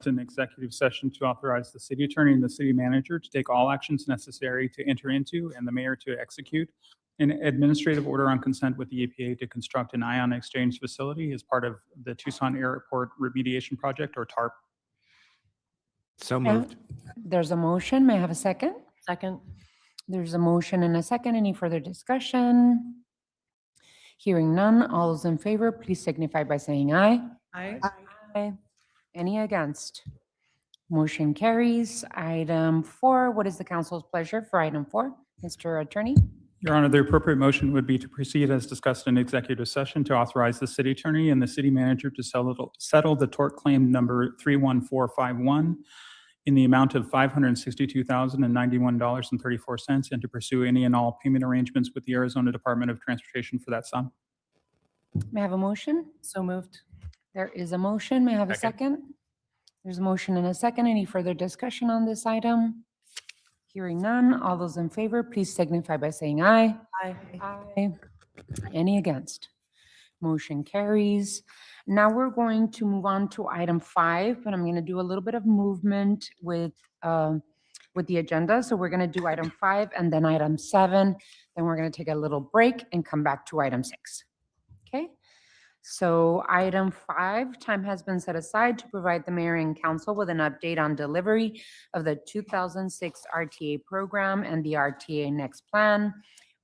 discussed in executive session to authorize the city attorney and the city manager to take all actions necessary to enter into and the mayor to execute an administrative order on consent with the EPA to construct an ion exchange facility as part of the Tucson Airport Remediation Project, or TARP. So Yeah. moved. There's a motion. May I have a second? Second. There's a motion and a second. Any further discussion? Hearing none. All those in favor, please signify by saying aye. Aye. Aye. Any against? Motion carries. Item 4, what is the council's pleasure for item 4? Mr. Attorney? Your Honor, the appropriate motion would be to proceed as discussed in executive session to authorize the city attorney and the city manager to settle the tort claim number 31451 in the amount of $562,091.34 and to pursue any and all payment arrangements with the Arizona Department of Transportation for that sum. May I have a motion? So moved. There is a motion. May I have a Second. second? There's a motion and a second. Any further discussion on this item? Hearing none. All those in favor, please signify by saying aye. Aye. Aye. Any against? Motion carries. Now we're going to move on to item 5, but I'm going to do a little bit of movement with the agenda. So we're going to do item 5 and then item 7. Then we're going to take a little break and come back to item 6. Okay? So item 5, time has been set aside to provide the mayor and council with an update on delivery of the 2006 RTA program and the RTA Next Plan,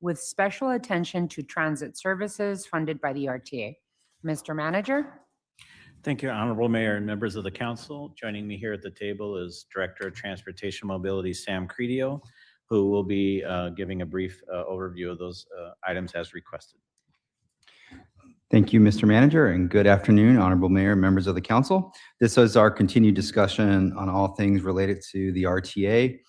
with special attention to transit services funded by the RTA. Mr. Manager? Thank you, Honorable Mayor and members of the council. Joining me here at the table is Director of Transportation Mobility, Sam Credio, who will be giving a brief overview of those items as requested. Thank you, Mr. Manager, and good afternoon, Honorable Mayor and members of the council. This is our continued discussion on all things related to the RTA.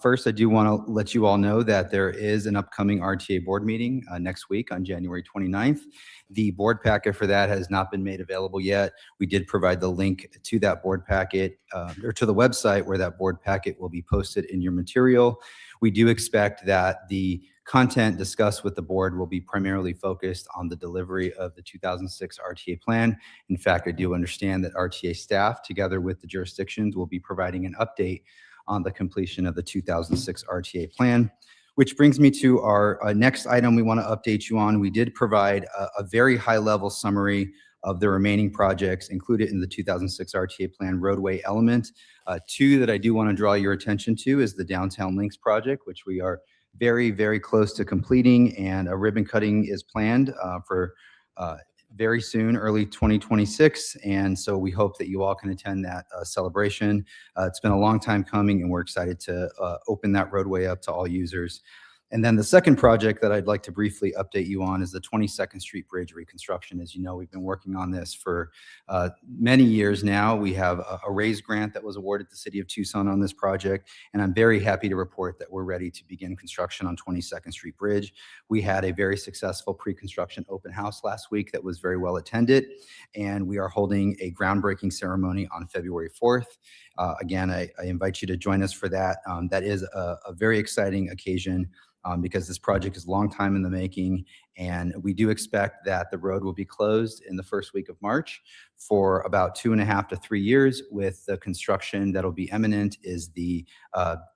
First, I do want to let you all know that there is an upcoming RTA board meeting next week on January 29th. The board packet for that has not been made available yet. We did provide the link to that board packet or to the website where that board packet will be posted in your material. We do expect that the content discussed with the board will be primarily focused on the delivery of the 2006 RTA plan. In fact, I do understand that RTA staff, together with the jurisdictions, will be providing an update on the completion of the 2006 RTA plan, which brings me to our next item we want to update you on. We did provide a very high-level summary of the remaining projects included in the 2006 RTA plan roadway element. 2 that I do want to draw your attention to is the Downtown Links project, which we are very, very close to completing, and a ribbon cutting is planned for very soon, early 2026. And so we hope that you all can attend that celebration. It's been a long time coming, and we're excited to open that roadway up to all users. And then the second project that I'd like to briefly update you on is the 22nd Street Bridge reconstruction. As you know, we've been working on this for many years now. We have a RAISE grant that was awarded to the city of Tucson on this project, and I'm very happy to report that we're ready to begin construction on 22nd Street Bridge. We had a very successful pre-construction open house last week that was very well attended, and we are holding a groundbreaking ceremony on February 4th. Again, I invite you to join us for that. That is a very exciting occasion. Because this project is a long time in the making, and we do expect that the road will be closed in the first week of March for about 2.5 to 3 years, with the construction that'll be imminent is the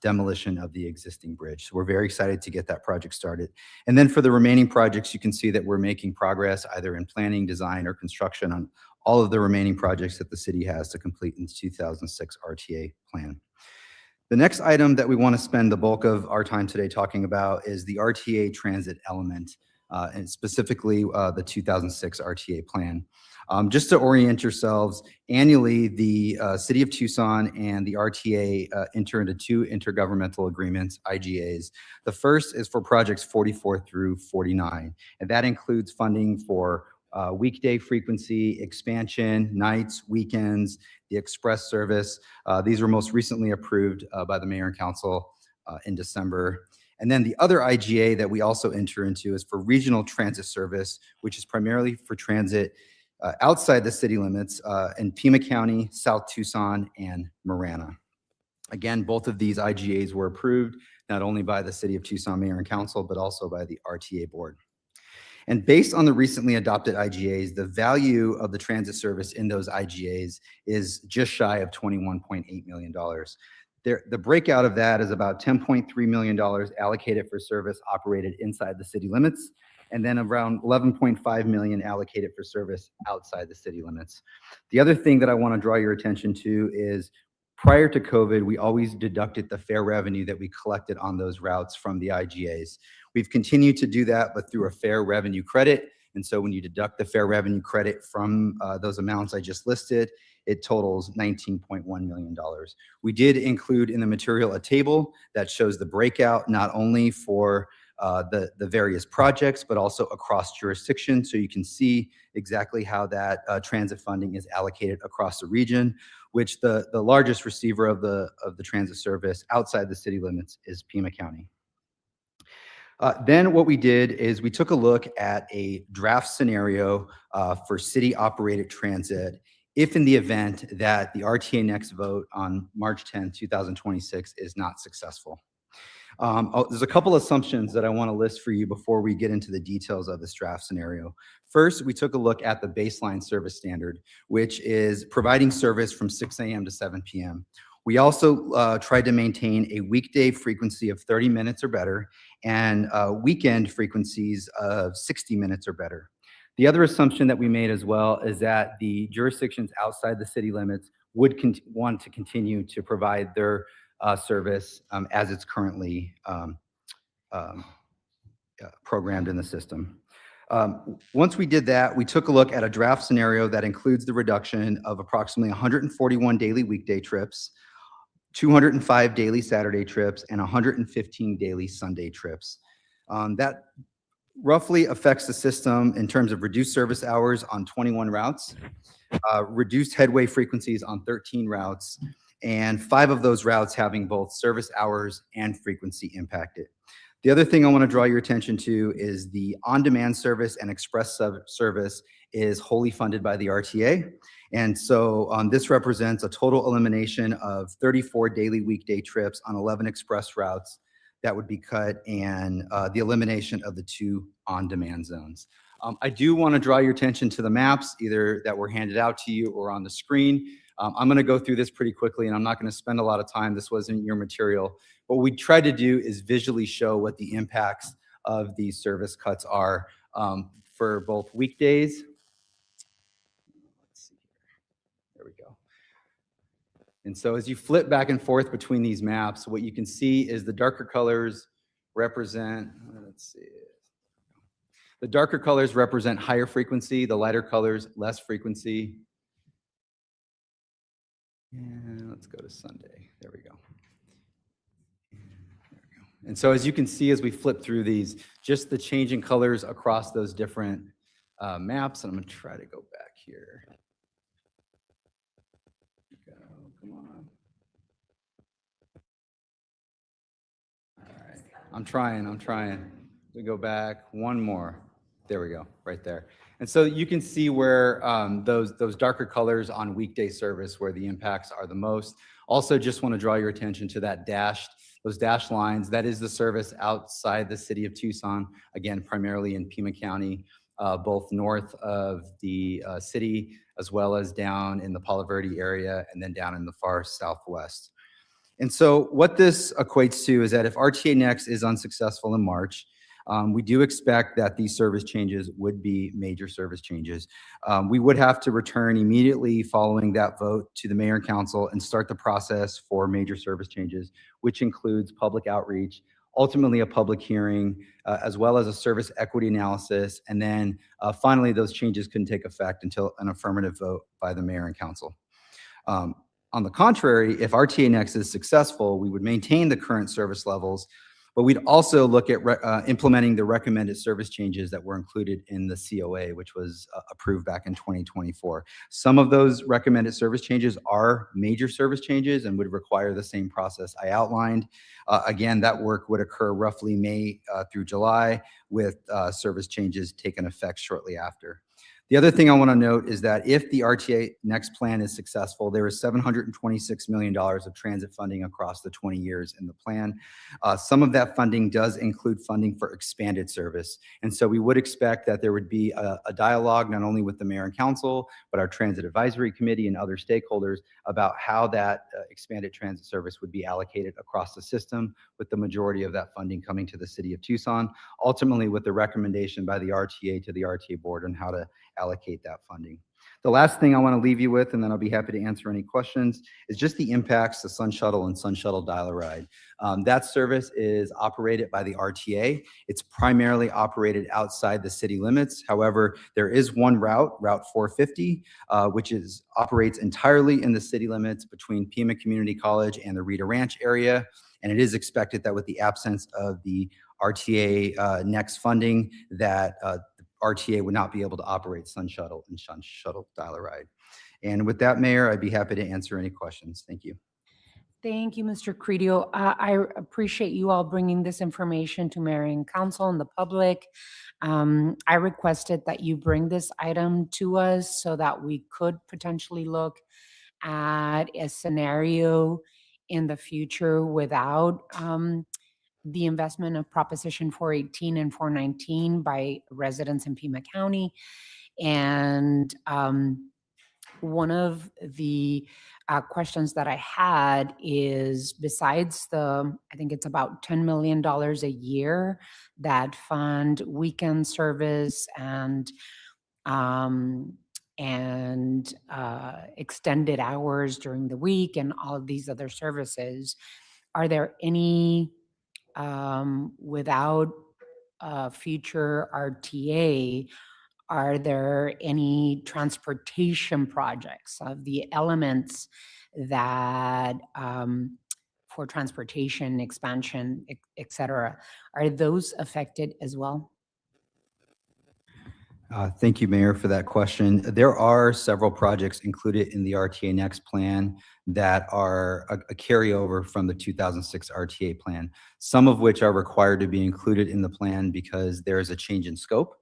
demolition of the existing bridge. So we're very excited to get that project started. And then for the remaining projects, you can see that we're making progress either in planning, design, or construction on all of the remaining projects that the city has to complete in the 2006 RTA plan. The next item that we want to spend the bulk of our time today talking about is the RTA transit element, and specifically the 2006 RTA plan. Just to orient yourselves, annually the City of Tucson and the RTA enter into 2 intergovernmental agreements, IGAs. The first is for projects 44 through 49, and that includes funding for weekday frequency, expansion, nights, weekends, the express service. These were most recently approved by the mayor and council in December. And then the other IGA that we also enter into is for regional transit service, which is primarily for transit outside the city limits in Pima County, South Tucson, and Marana. Again, both of these IGAs were approved not only by the City of Tucson Mayor and Council, but also by the RTA Board. And based on the recently adopted IGAs, the value of the transit service in those IGAs is just shy of $21.8 million. The breakout of that is about $10.3 million allocated for service operated inside the city limits, and then around $11.5 million allocated for service outside the city limits. The other thing that I want to draw your attention to is prior to COVID, we always deducted the fare revenue that we collected on those routes from the IGAs. We've continued to do that, but through a fare revenue credit. And so when you deduct the fare revenue credit from those amounts I just listed, it totals $19.1 million. We did include in the material a table that shows the breakout not only for the various projects, but also across jurisdictions. So you can see exactly how that transit funding is allocated across the region, which the largest receiver of the transit service outside the city limits is Pima County. Then what we did is we took a look at a draft scenario for city-operated transit if in the event that the RTA Next vote on March 10, 2026 is not successful. There's a couple assumptions that I want to list for you before we get into the details of this draft scenario. First, we took a look at the baseline service standard, which is providing service from 6 a.m. to 7 p.m. We also tried to maintain a weekday frequency of 30 minutes or better and weekend frequencies of 60 minutes or better. The other assumption that we made as well is that the jurisdictions outside the city limits would want to continue to provide their service as it's currently programmed in the system. Once we did that, we took a look at a draft scenario that includes the reduction of approximately 141 daily weekday trips, 205 daily Saturday trips, and 115 daily Sunday trips. That roughly affects the system in terms of reduced service hours on 21 routes, reduced headway frequencies on 13 routes, and 5 of those routes having both service hours and frequency impacted. The other thing I want to draw your attention to is the on-demand service and express service is wholly funded by the RTA. And so this represents a total elimination of 34 daily weekday trips on 11 express routes that would be cut, and the elimination of the 2 on-demand zones. I do want to draw your attention to the maps, either that were handed out to you or on the screen. I'm going to go through this pretty quickly, and I'm not going to spend a lot of time. This wasn't your material. What we tried to do is visually show what the impacts of these service cuts are for both weekdays. Let's see here. There we go. And so as you flip back and forth between these maps, what you can see is the darker colors represent, let's see. The darker colors represent higher frequency, the lighter colors, less frequency. And let's go to Sunday. There we go. And so as you can see, as we flip through these, just the changing colors across those different maps. And I'm going to try to go back here. Come on. All right. I'm trying. We go back one more. There we go, right there. And so you can see where those darker colors on weekday service, where the impacts are the most. Also, just want to draw your attention to those dashed lines. That is the service outside the city of Tucson, again, primarily in Pima County, both north of the city, as well as down in the Palo Verde area, and then down in the far southwest. And so what this equates to is that if RTA Next is unsuccessful in March, we do expect that these service changes would be major service changes. We would have to return immediately following that vote to the mayor and council and start the process for major service changes, which includes public outreach, ultimately a public hearing, as well as a service equity analysis. And then finally, those changes couldn't take effect until an affirmative vote by the mayor and council. On the contrary, if RTA Next is successful, we would maintain the current service levels, but we'd also look at implementing the recommended service changes that were included in the COA, which was approved back in 2024. Some of those recommended service changes are major service changes and would require the same process I outlined. Again, that work would occur roughly May through July, with service changes taking effect shortly after. The other thing I want to note is that if the RTA next plan is successful, there is $726 million of transit funding across the 20 years in the plan. Some of that funding does include funding for expanded service. And so we would expect that there would be a dialogue not only with the mayor and council, but our transit advisory committee and other stakeholders about how that expanded transit service would be allocated across the system, with the majority of that funding coming to the city of Tucson, ultimately with the recommendation by the RTA to the RTA board on how to allocate that funding. The last thing I want to leave you with, and then I'll be happy to answer any questions, is just the impacts to Sun Shuttle and Sun Shuttle Dial-A-Ride. That service is operated by the RTA. It's primarily operated outside the city limits. However, there is one route, Route 450, which operates entirely in the city limits between Pima Community College and the Rita Ranch area. And it is expected that with the absence of the RTA next funding, that RTA would not be able to operate Sun Shuttle and Sun Shuttle Dial-A-Ride. And with that, Mayor, I'd be happy to answer any questions. Thank you. Thank you, Mr. Credio. I appreciate you all bringing this information to Mayor and Council and the public. I requested that you bring this item to us so that we could potentially look at a scenario in the future without the investment of Proposition 418 and 419 by residents in Pima County. And one of the questions that I had is, besides I think it's about $10 million a year that fund weekend service and extended hours during the week and all of these other services, are there any, without future RTA, are there any transportation projects of the elements that for transportation expansion, et cetera, are those affected as well? Thank you, Mayor, for that question. There are several projects included in the RTA Next plan that are a carryover from the 2006 RTA plan, some of which are required to be included in the plan because there is a change in scope.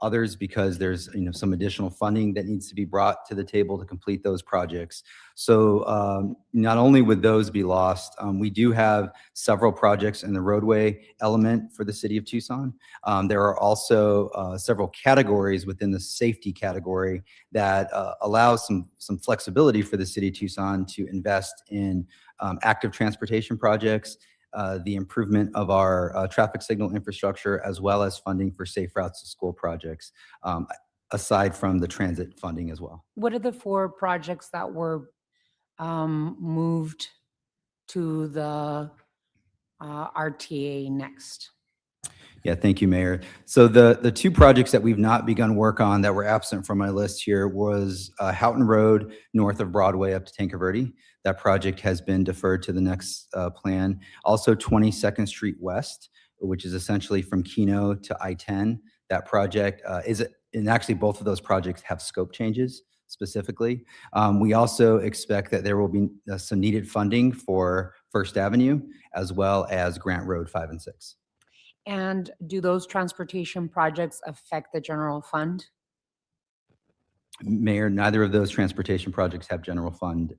Others because there's some additional funding that needs to be brought to the table to complete those projects. So not only would those be lost, we do have several projects in the roadway element for the city of Tucson. There are also several categories within the safety category that allows some flexibility for the city of Tucson to invest in active transportation projects, the improvement of our traffic signal infrastructure, as well as funding for safe routes to school projects, aside from the transit funding as well. What are the 4 projects that were moved to the RTA Next? Yeah, thank you, Mayor. So the 2 projects that we've not begun work on that were absent from my list here was Houghton Road north of Broadway up to Tanque Verde. That project has been deferred to the next plan. Also 22nd Street West, which is essentially from Keno to I-10. That project and actually both of those projects have scope changes specifically. We also expect that there will be some needed funding for First Avenue as well as Grant Road 5 and 6. And do those transportation projects affect the general fund? Mayor, neither of those transportation projects have general fund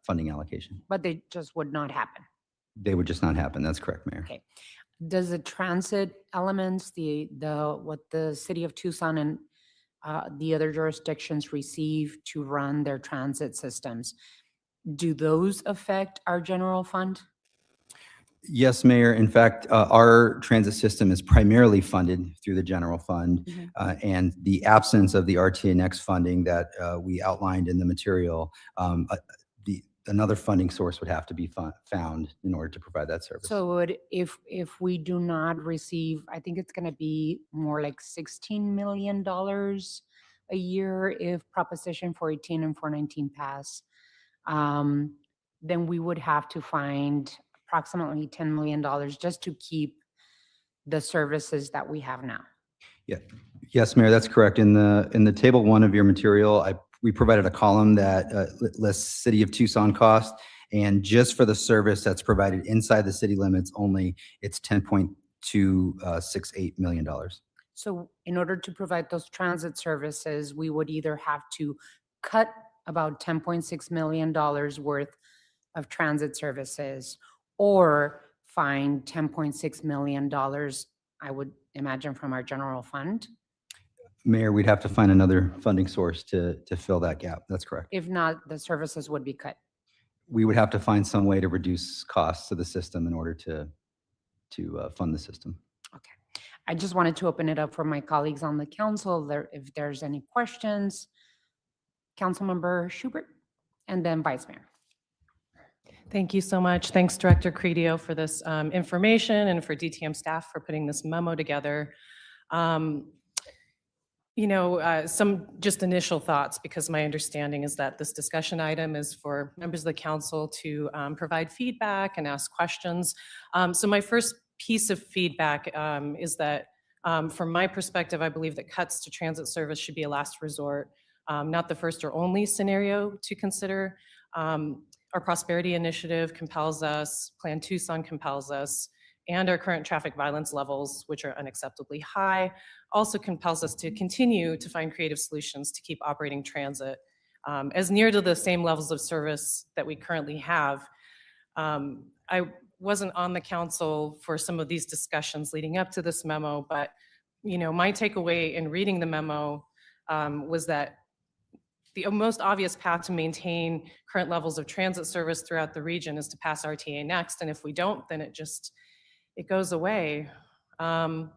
funding allocation. But they just would not happen? They would just not happen. That's correct, Mayor. Okay. Does the transit elements, what the city of Tucson and the other jurisdictions receive to run their transit systems, do those affect our general fund? Yes, Mayor. In fact, our transit system is primarily funded through the general fund, and the absence of the RTA Next funding that we outlined in the material, another funding source would have to be found in order to provide that service. So if we do not receive, I think it's going to be more like $16 million a year if Proposition 418 and 419 pass, then we would have to find approximately $10 million just to keep the services that we have now. Yeah. Yes, Mayor, that's correct. In the table 1 of your material, we provided a column that lists City of Tucson cost, and just for the service that's provided inside the city limits only, it's $10.268 million. So in order to provide those transit services, we would either have to cut about $10.6 million worth of transit services or find $10.6 million, I would imagine, from our general fund. Mayor, we'd have to find another funding source to fill that gap. That's correct. If not, the services would be cut. We would have to find some way to reduce costs to the system in order to fund the system. Okay. I just wanted to open it up for my colleagues on the council, if there's any questions. Councilmember Schubert, and then Vice Mayor. Thank you so much. Thanks, Director Credio, for this information and for DTM staff for putting this memo together. Some just initial thoughts, because my understanding is that this discussion item is for members of the council to provide feedback and ask questions. So my first piece of feedback is that from my perspective, I believe that cuts to transit service should be a last resort, not the first or only scenario to consider. Our prosperity initiative compels us, Plan Tucson compels us, and our current traffic violence levels, which are unacceptably high, also compels us to continue to find creative solutions to keep operating transit as near to the same levels of service that we currently have. I wasn't on the council for some of these discussions leading up to this memo, but my takeaway in reading the memo was that the most obvious path to maintain current levels of transit service throughout the region is to pass RTA next, and if we don't, then it goes away. But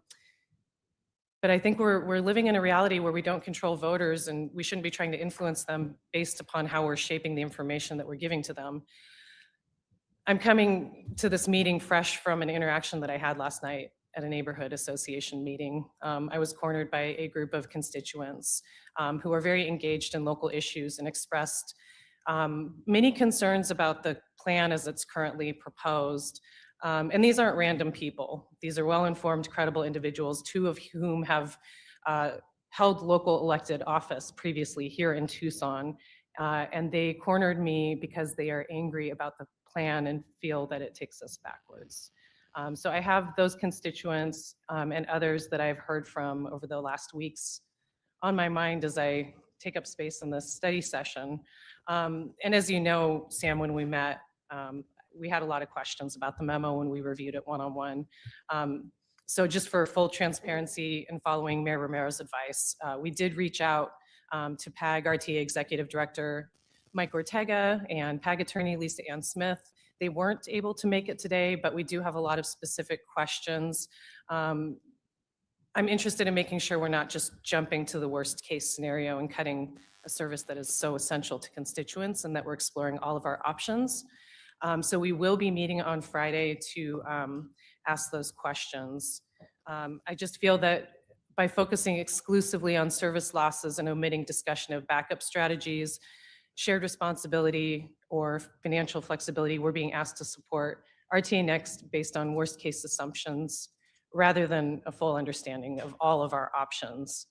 I think we're living in a reality where we don't control voters, and we shouldn't be trying to influence them based upon how we're shaping the information that we're giving to them. I'm coming to this meeting fresh from an interaction that I had last night at a neighborhood association meeting. I was cornered by a group of constituents who are very engaged in local issues and expressed many concerns about the plan as it's currently proposed. And these aren't random people. These are well-informed, credible individuals, two of whom have held local elected office previously here in Tucson. And they cornered me because they are angry about the plan and feel that it takes us backwards. So I have those constituents and others that I've heard from over the last weeks on my mind as I take up space in this study session. And as you know, Sam, when we met, we had a lot of questions about the memo when we reviewed it one-on-one. So just for full transparency and following Mayor Romero's advice, we did reach out to PAG RTA Executive Director Mike Ortega and PAG attorney Lisa Ann Smith. They weren't able to make it today, but we do have a lot of specific questions. I'm interested in making sure we're not just jumping to the worst case scenario and cutting a service that is so essential to constituents, and that we're exploring all of our options. So we will be meeting on Friday to ask those questions. I just feel that by focusing exclusively on service losses and omitting discussion of backup strategies, shared responsibility, or financial flexibility, we're being asked to support RTA Next based on worst case assumptions rather than a full understanding of all of our options.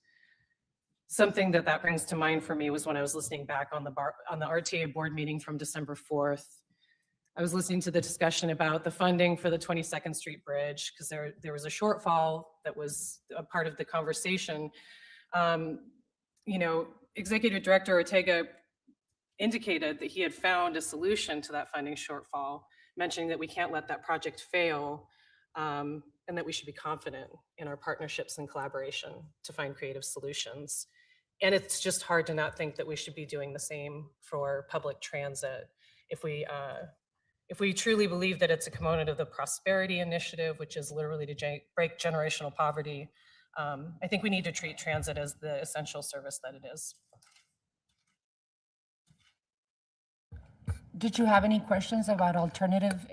Something that brings to mind for me was when I was listening back on the RTA board meeting from December 4th. I was listening to the discussion about the funding for the 22nd Street Bridge because there was a shortfall that was a part of the conversation. Executive Director Ortega indicated that he had found a solution to that funding shortfall, mentioning that we can't let that project fail, and that we should be confident in our partnerships and collaboration to find creative solutions. And it's just hard to not think that we should be doing the same for public transit. If we truly believe that it's a component of the prosperity initiative, which is literally to break generational poverty, I think we need to treat transit as the essential service that it is. Did you have any questions about alternative?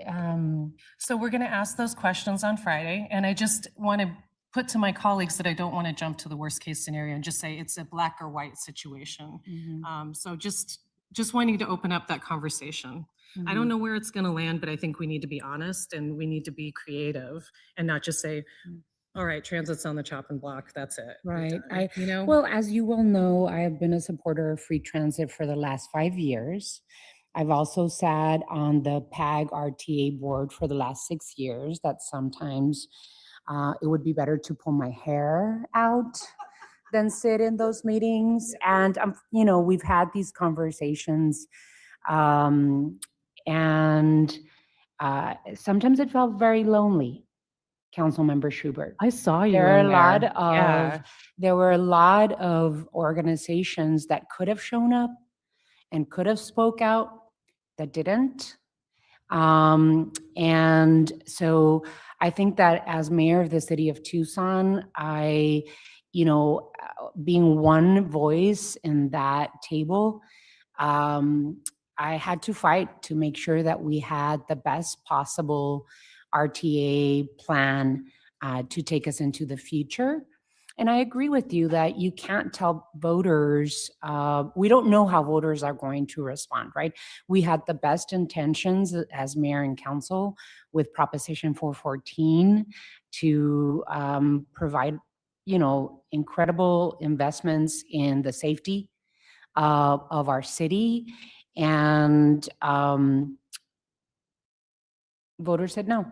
So we're going to ask those questions on Friday, and I just want to put to my colleagues that I don't want to jump to the worst case scenario and just say it's a black or white situation. So just wanting to open up that conversation. I don't know where it's going to land, but I think we need to be honest and we need to be creative and not just say, all right, transit's on the chopping block, that's it. Right. Well, Well, as you well know, I have been a supporter of free transit for the last 5 years. I've also sat on the PAG RTA board for the last 6 years. That sometimes It would be better to pull my hair out than sit in those meetings. And, we've had these conversations. And sometimes it felt very lonely, Councilmember Schubert. I saw you There are in a lot there. of, Yeah. there were a lot of organizations that could have shown up and could have spoke out that didn't. And so I think that as mayor of the city of Tucson, being one voice in that table, I had to fight to make sure that we had the best possible RTA plan to take us into the future. And I agree with you that you can't tell voters, we don't know how voters are going to respond, right? We had the best intentions as mayor and council with Proposition 414 to provide, incredible investments in the safety of our city. And voters said no.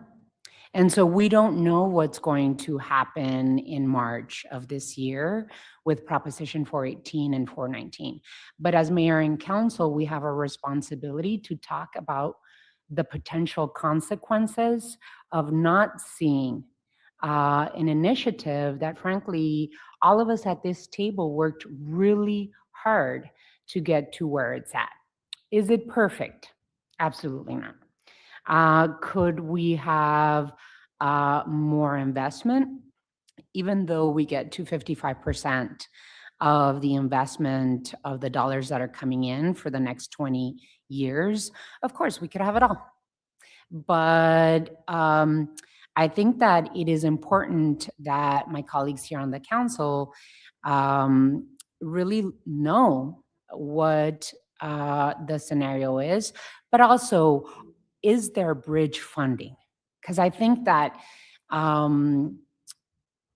And so we don't know what's going to happen in March of this year with Proposition 418 and 419. But as mayor and council, we have a responsibility to talk about the potential consequences of not seeing an initiative that, frankly, all of us at this table worked really hard to get to where it's at. Is it perfect? Absolutely not. Could we have more investment? Even though we get to 55% of the investment of the dollars that are coming in for the next 20 years, of course, we could have it all. But I think that it is important that my colleagues here on the council really know what the scenario is, but also, is there bridge funding? Because I think that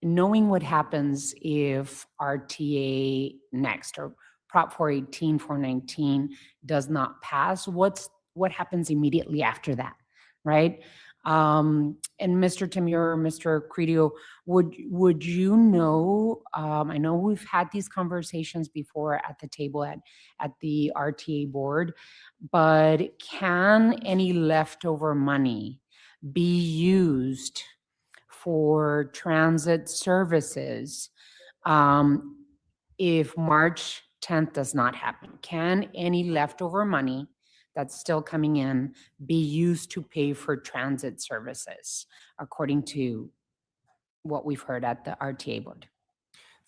knowing what happens if RTA next or Prop 418, 419 does not pass, what happens immediately after that, right? And Mr. Tamur, Mr. Credio, would you know, I know we've had these conversations before at the table at the RTA board, but can any leftover money be used for transit services if March 10th does not happen? Can any leftover money that's still coming in be used to pay for transit services, according to what we've heard at the RTA board?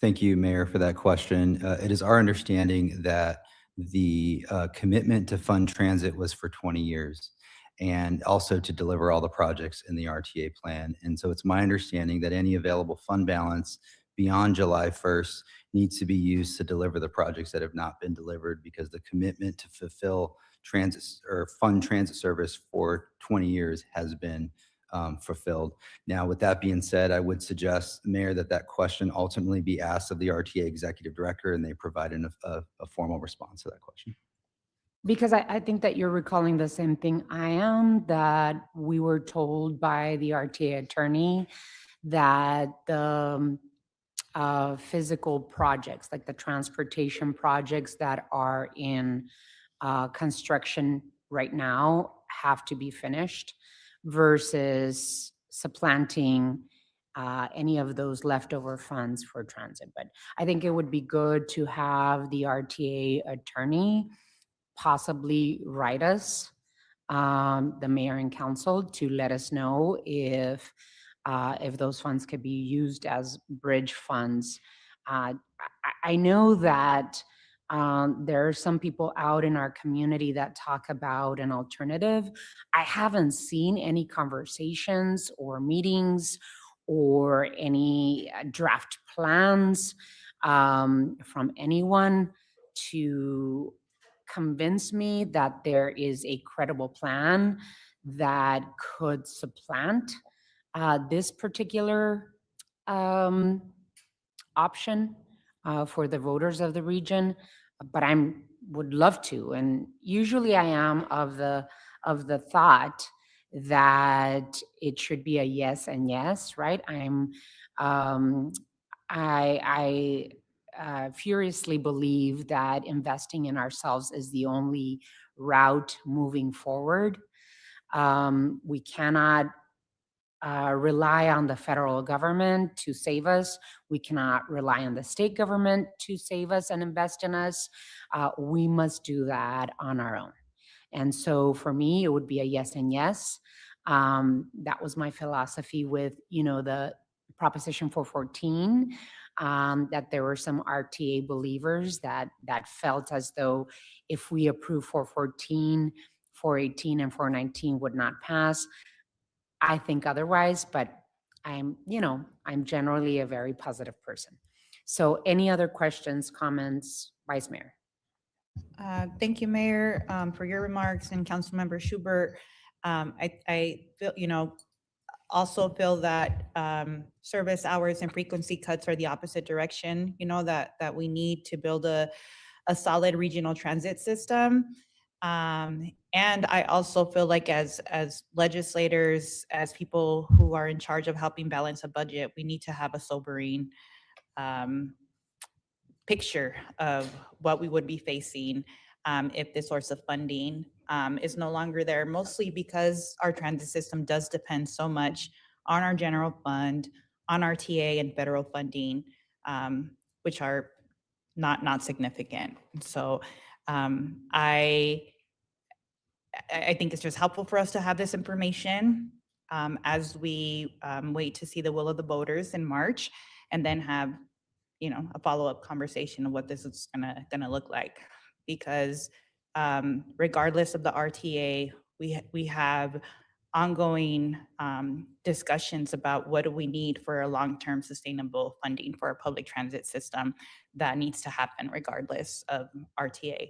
Thank you, Mayor, for that question. It is our understanding that the commitment to fund transit was for 20 years and also to deliver all the projects in the RTA plan. And so it's my understanding that any available fund balance beyond July 1st needs to be used to deliver the projects that have not been delivered, because the commitment to fulfill transit or fund transit service for 20 years has been fulfilled. Now, with that being said, I would suggest, Mayor, that question ultimately be asked of the RTA Executive Director, and they provide a formal response to that question. Because I think that you're recalling the same thing I am, that we were told by the RTA attorney that the physical projects, like the transportation projects that are in construction right now, have to be finished versus supplanting any of those leftover funds for transit. But I think it would be good to have the RTA attorney possibly write us, the mayor and council, to let us know if those funds could be used as bridge funds. I know that there are some people out in our community that talk about an alternative. I haven't seen any conversations or meetings or any draft plans from anyone to convince me that there is a credible plan that could supplant this particular option for the voters of the region, but would love to. And usually I am of the thought that it should be a yes and yes, right? Um, I furiously believe that investing in ourselves is the only route moving forward. We cannot rely on the federal government to save us. We cannot rely on the state government to save us and invest in us. We must do that on our own. And so for me, it would be a yes and yes. That was my philosophy with, the Proposition 414, that there were some RTA believers that felt as though if we approve 414, 418, and 419 would not pass. I think otherwise, but I'm generally a very positive person. So any other questions, comments, Vice Mayor? Thank you, Mayor, for your remarks, and Councilmember Schubert. I feel, also feel that service hours and frequency cuts are the opposite direction, that we need to build a solid regional transit system. And I also feel like as legislators, as people who are in charge of helping balance a budget, we need to have a sobering picture of what we would be facing if the source of funding is no longer there, mostly because our transit system does depend so much on our general fund, on RTA and federal funding, which are not significant. So I think it's just helpful for us to have this information as we wait to see the will of the voters in March, and then have, a follow-up conversation of what this is gonna look like. Because regardless of the RTA, we have ongoing discussions about what do we need for a long-term sustainable funding for our public transit system that needs to happen regardless of RTA.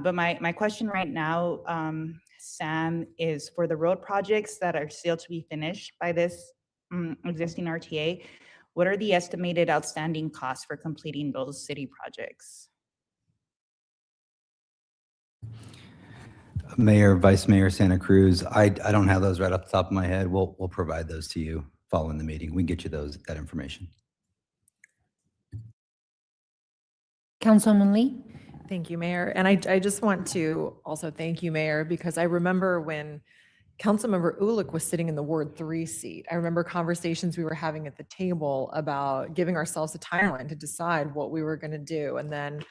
But my question right now, Sam, is for the road projects that are still to be finished by this existing RTA, what are the estimated outstanding costs for completing those city projects? Mayor, Vice Mayor Santa Cruz, I don't have those right off the top of my head. We'll provide those to you following the meeting. We can get you that information. Councilwoman Lee? Thank you, Mayor. And I just want to also thank you, Mayor, because I remember when Councilmember Ulick was sitting in the Ward 3 seat. I remember conversations we were having at the table about giving ourselves a timeline to decide what we were going to do. And then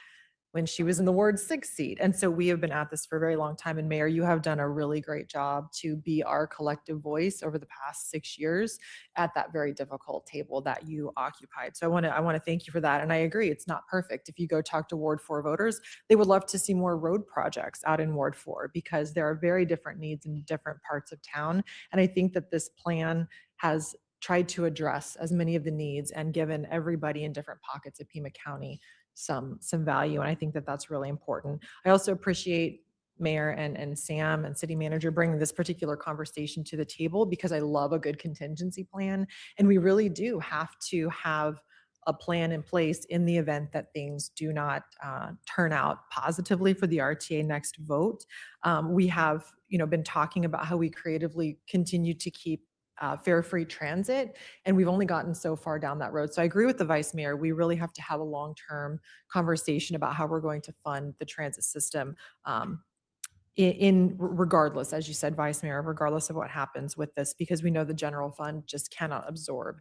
when she was in the Ward 6 seat. And so we have been at this for a very long time. And Mayor, you have done a really great job to be our collective voice over the past 6 years at that very difficult table that you occupied. So I want to thank you for that. And I agree, it's not perfect. If you go talk to Ward 4 voters, they would love to see more road projects out in Ward 4 because there are very different needs in different parts of town. And I think that this plan has tried to address as many of the needs and given everybody in different pockets of Pima County some value. And I think that that's really important. I also appreciate Mayor and Sam and City Manager bringing this particular conversation to the table because I love a good contingency plan. And we really do have to have a plan in place in the event that things do not turn out positively for the RTA next vote. We have, been talking about how we creatively continue to keep fare-free transit, and we've only gotten so far down that road. So I agree with the Vice Mayor. We really have to have a long-term conversation about how we're going to fund the transit system in regardless, as you said, Vice Mayor, regardless of what happens with this, because we know the general fund just cannot absorb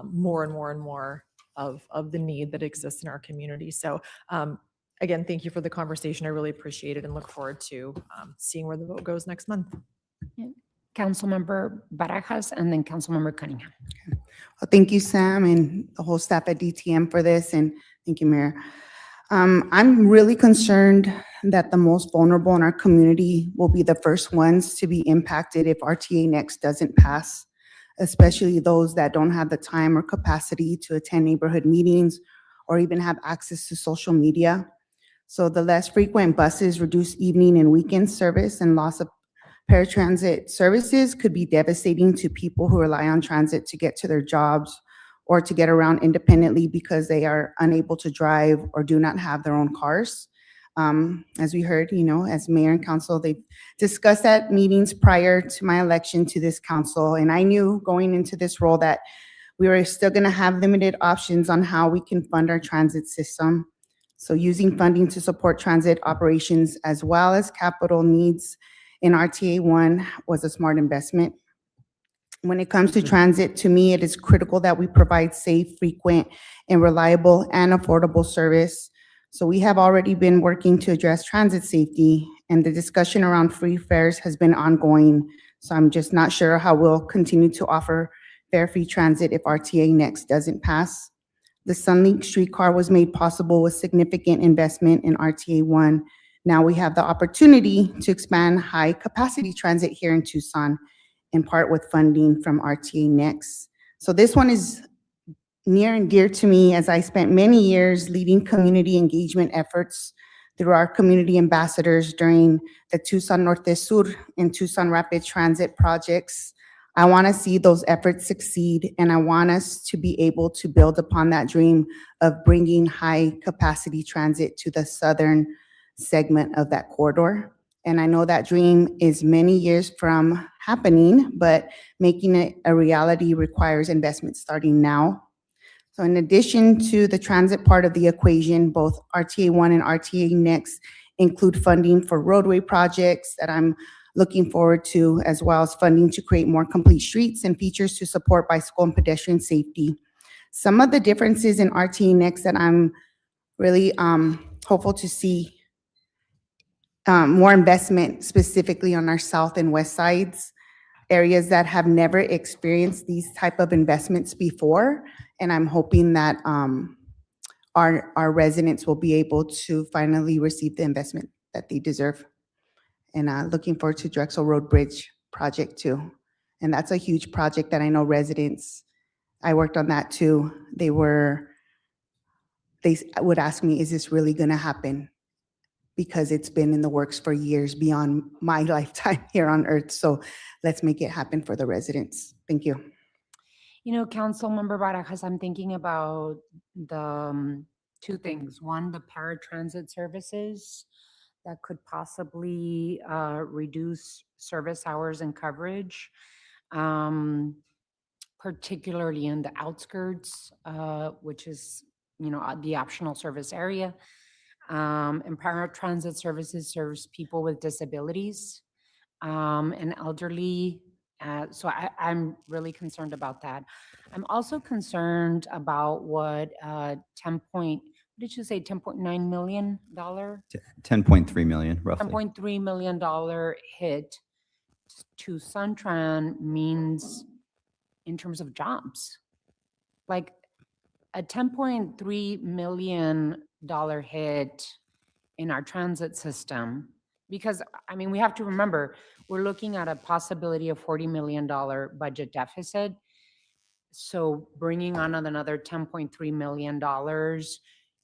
more and more and more of the need that exists in our community. So again, thank you for the conversation. I really appreciate it and look forward to seeing where the vote goes next month. Yeah. Councilmember Barajas and then Councilmember Cunningham. Well, thank you, Sam, and the whole staff at DTM for this, and thank you, Mayor. I'm really concerned that the most vulnerable in our community will be the first ones to be impacted if RTA Next doesn't pass, especially those that don't have the time or capacity to attend neighborhood meetings or even have access to social media. So the less frequent buses, reduced evening and weekend service, and loss of paratransit services could be devastating to people who rely on transit to get to their jobs or to get around independently because they are unable to drive or do not have their own cars. As we heard, as mayor and council, they've discussed at meetings prior to my election to this council. And I knew going into this role that we were still going to have limited options on how we can fund our transit system. So using funding to support transit operations as well as capital needs in RTA 1 was a smart investment. When it comes to transit, to me, it is critical that we provide safe, frequent, and reliable and affordable service. So we have already been working to address transit safety, and the discussion around free fares has been ongoing. So I'm just not sure how we'll continue to offer fare-free transit if RTA Next doesn't pass. The Sunlink streetcar was made possible with significant investment in RTA 1. Now we have the opportunity to expand high-capacity transit here in Tucson, in part with funding from RTA Next. So this one is near and dear to me as I spent many years leading community engagement efforts through our community ambassadors during the Tucson Norte Sur and Tucson Rapid Transit projects. I want to see those efforts succeed, and I want us to be able to build upon that dream of bringing high-capacity transit to the southern segment of that corridor. And I know that dream is many years from happening, but making it a reality requires investment starting now. So in addition to the transit part of the equation, both RTA 1 and RTA Next include funding for roadway projects that I'm looking forward to, as well as funding to create more complete streets and features to support bicycle and pedestrian safety. Some of the differences in RTA Next that I'm really hopeful to see more investment specifically on our south and west sides, areas that have never experienced these type of investments before. And I'm hoping that our residents will be able to finally receive the investment that they deserve. And looking forward to Drexel Road Bridge project too. And that's a huge project that I know residents, I worked on that too. They would ask me, is this really gonna happen? Because it's been in the works for years beyond my lifetime here on earth. So let's make it happen for the residents. Thank you. Councilmember Barajas, I'm thinking about the two things. One, the paratransit services that could possibly reduce service hours and coverage, particularly in the outskirts, which is, the optional service area. And paratransit services serves people with disabilities and elderly. So I'm really concerned about that. I'm also concerned about what what did you say, $10.9 million? 10.3 million, roughly. $10.3 million hit to Suntran means in terms of jobs. Like a $10.3 million hit in our transit system, because, we have to remember, we're looking at a possibility of $40 million budget deficit. So bringing on another $10.3 million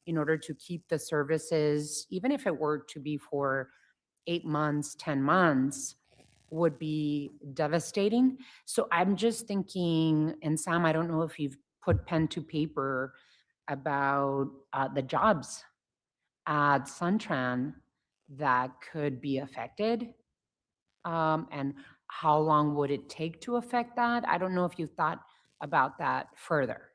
in order to keep the services, even if it were to be for 8 months, 10 months, would be devastating. So I'm just thinking, and Sam, I don't know if you've put pen to paper about the jobs at Suntran that could be affected, and how long would it take to affect that? I don't know if you thought about that further.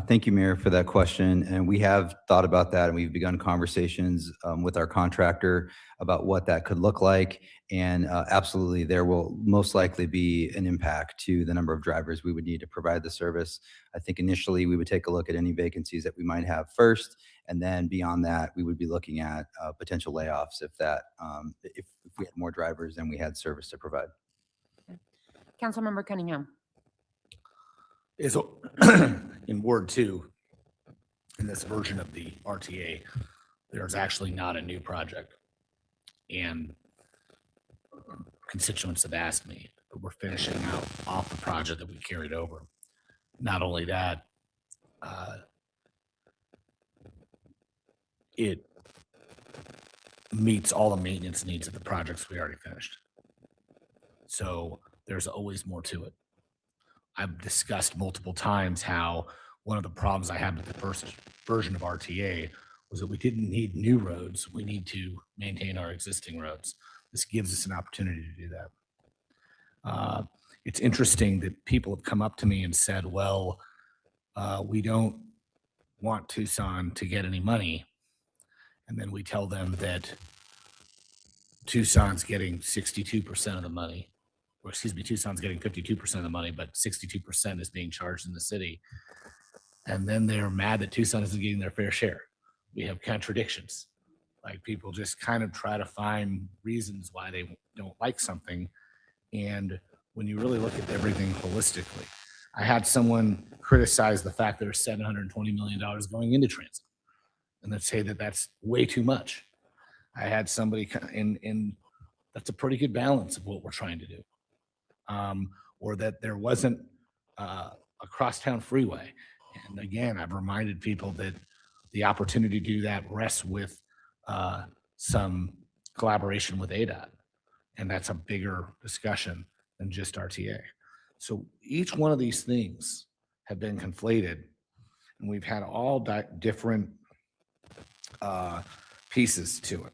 Thank you, Mayor, for that question. And we have thought about that, and we've begun conversations with our contractor about what that could look like. And absolutely, there will most likely be an impact to the number of drivers we would need to provide the service. I think initially we would take a look at any vacancies that we might have first, and then beyond that, we would be looking at potential layoffs if we had more drivers than we had service to provide. Councilmember Cunningham. So in Ward 2, in this version of the RTA, there's actually not a new project. And constituents have asked me, but we're finishing out off the project that we carried over. Not only that, it meets all the maintenance needs of the projects we already finished. So there's always more to it. I've discussed multiple times how one of the problems I had with the first version of RTA was that we didn't need new roads. We need to maintain our existing roads. This gives us an opportunity to do that. It's interesting that people have come up to me and said, well, we don't want Tucson to get any money. And then we tell them that Tucson's getting 62% of the money, or excuse me, Tucson's getting 52% of the money, but 62% is being charged in the city. And then they're mad that Tucson isn't getting their fair share. We have contradictions. Like people just kind of try to find reasons why they don't like something. And when you really look at everything holistically, I had someone criticize the fact that there's $720 million going into transit and then say that that's way too much. I had somebody in that's a pretty good balance of what we're trying to do. Or that there wasn't a crosstown freeway. And again, I've reminded people that the opportunity to do that rests with some collaboration with ADOT. And that's a bigger discussion than just RTA. So each one of these things have been conflated, and we've had all different pieces to it.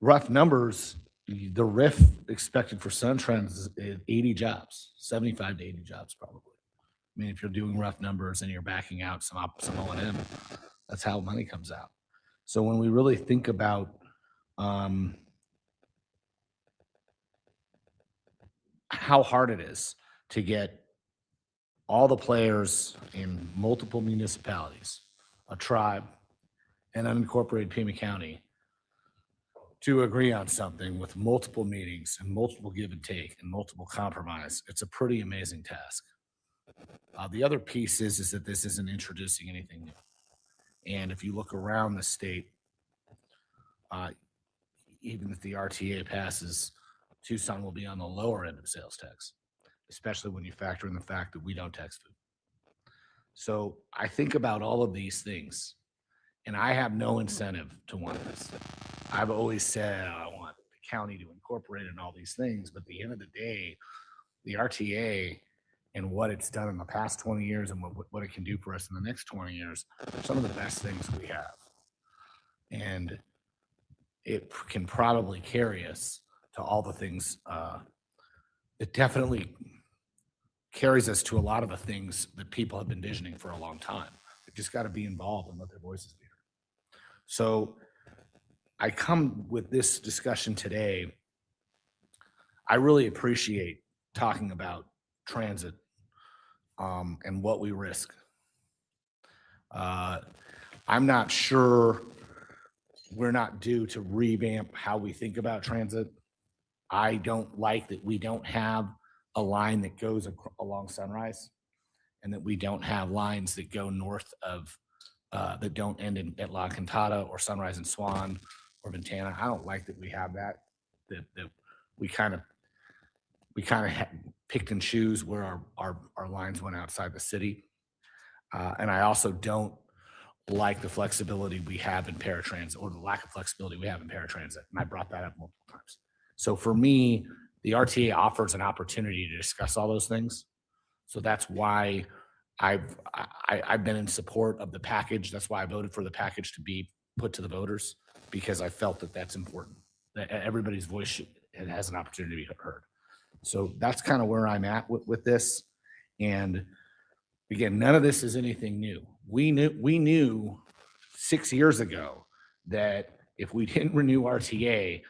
Rough numbers, the RIF expected for SunTrans is 80 jobs, 75 to 80 jobs probably. I mean, if you're doing rough numbers and you're backing out some O&M, that's how money comes out. So when we really think about how hard it is to get all the players in multiple municipalities, a tribe, and unincorporated Pima County to agree on something with multiple meetings and multiple give and take and multiple compromise, it's a pretty amazing task. The other piece is that this isn't introducing anything new. And if you look around the state, even if the RTA passes, Tucson will be on the lower end of sales tax, especially when you factor in the fact that we don't tax food. So I think about all of these things, and I have no incentive to want this. I've always said I want the county to incorporate in all these things, but at the end of the day, the RTA and what it's done in the past 20 years and what it can do for us in the next 20 years are some of the best things we have. And it can probably carry us to all the things. It definitely carries us to a lot of the things that people have been envisioning for a long time. They've just got to be involved and let their voices be heard. So I come with this discussion today. I really appreciate talking about transit and what we risk. I'm not sure we're not due to revamp how we think about transit. I don't like that we don't have a line that goes along Sunrise and that we don't have lines that go north of, that don't end at La Cantada or Sunrise and Swan or Ventana. I don't like that we have that we kind of picked and choose where our lines went outside the city. And I also don't like the flexibility we have in paratransit, or the lack of flexibility we have in paratransit. And I brought that up multiple times. So for me, the RTA offers an opportunity to discuss all those things. So that's why I've been in support of the package. That's why I voted for the package to be put to the voters, because I felt that that's important, that everybody's voice has an opportunity to be heard. So that's kind of where I'm at with this. And again, none of this is anything new. We knew 6 years ago that if we didn't renew RTA,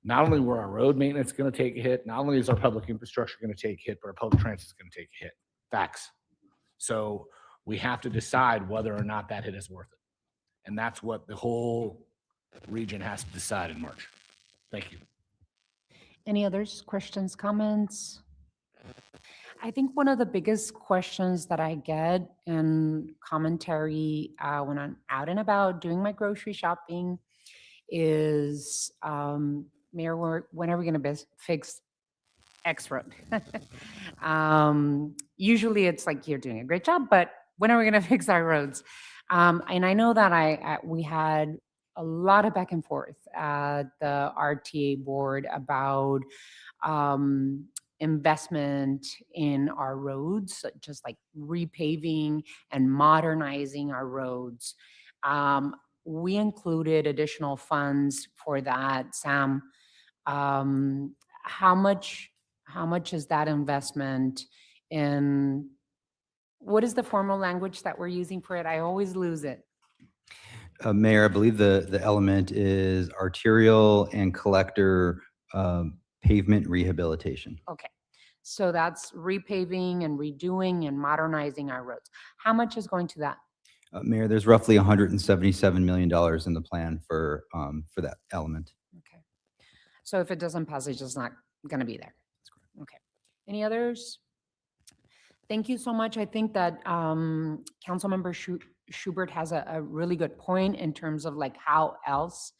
not only were our road maintenance going to take a hit, not only is our public infrastructure going to take a hit, but our public transit is going to take a hit. Facts. So we have to decide whether or not that hit is worth it. And that's what the whole region has to decide in March. Thank you. Any others, questions, comments? I think one of the biggest questions that I get in commentary when I'm out and about doing my grocery shopping is, Mayor, when are we going to fix X road? Usually it's like, you're doing a great job, but when are we going to fix our roads? And I know that we had a lot of back and forth at the RTA board about investment in our roads, just like repaving and modernizing our roads. We included additional funds for that. Sam, um, how much is that investment in, what is the formal language that we're using for it? I always lose it. Mayor, I believe the element is arterial and collector pavement rehabilitation. Okay, so that's repaving and redoing and modernizing our roads. How much is going to that? Mayor, there's roughly $177 million in the plan for that element. Okay. So if it doesn't pass, it's just not going to be there. Okay. Any others? Thank you so much. I think that Councilmember Schubert has a really good point in terms of like how else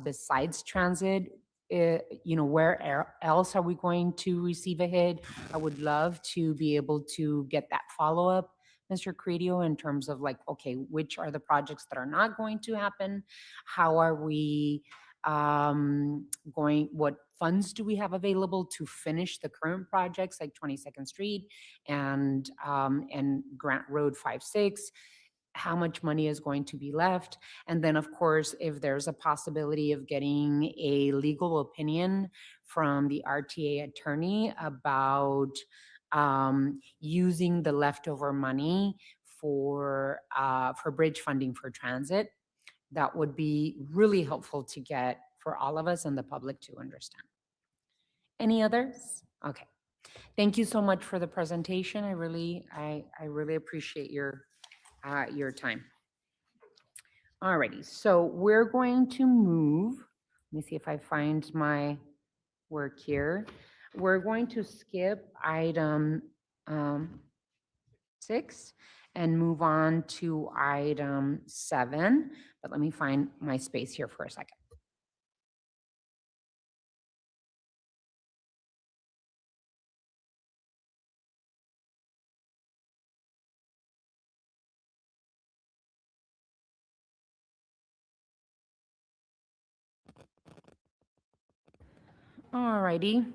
besides transit, where else are we going to receive a hit? I would love to be able to get that follow-up, Mr. Credio, in terms of like, okay, which are the projects that are not going to happen? How are we what funds do we have available to finish the current projects like 22nd Street and Grant Road 5-6? How much money is going to be left? And then, of course, if there's a possibility of getting a legal opinion from the RTA attorney about using the leftover money for bridge funding for transit, that would be really helpful to get for all of us and the public to understand. Any others? Okay. Thank you so much for the presentation. I really appreciate your time. Alrighty, so we're going to move. Let me see if I find my work here. We're going to skip item 6 and move on to item 7. But let me find my space here for a second. All righty.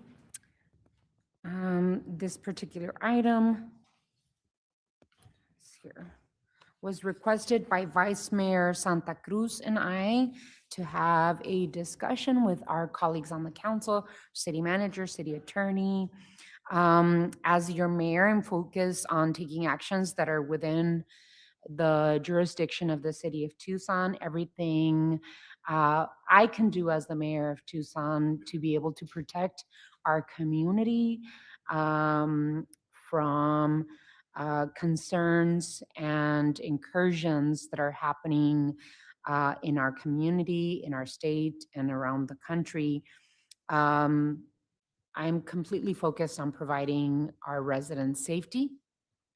This particular item here was requested by Vice Mayor Santa Cruz and I to have a discussion with our colleagues on the council, city manager, city attorney. As your mayor, I'm focused on taking actions that are within the jurisdiction of the city of Tucson, everything I can do as the mayor of Tucson to be able to protect our community from concerns and incursions that are happening in our community, in our state, and around the country. I'm completely focused on providing our residents safety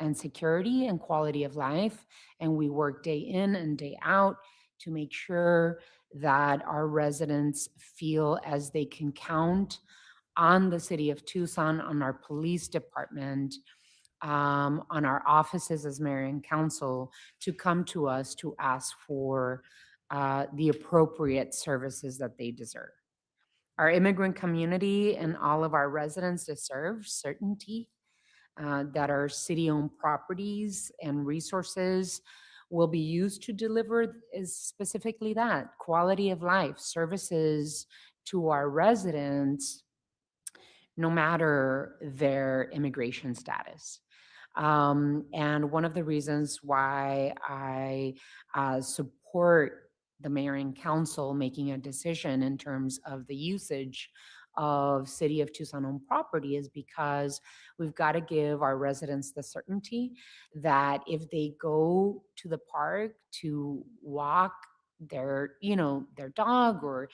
and security and quality of life. And we work day in and day out to make sure that our residents feel as they can count on the city of Tucson, on our police department, on our offices as mayor and council to come to us to ask for the appropriate services that they deserve. Our immigrant community and all of our residents deserve certainty that our city-owned properties and resources will be used to deliver is specifically that, quality of life, services to our residents, no matter their immigration status. And one of the reasons why I support the mayor and council making a decision in terms of the usage of City of Tucson owned property is because we've got to give our residents the certainty that if they go to the park to walk their dog or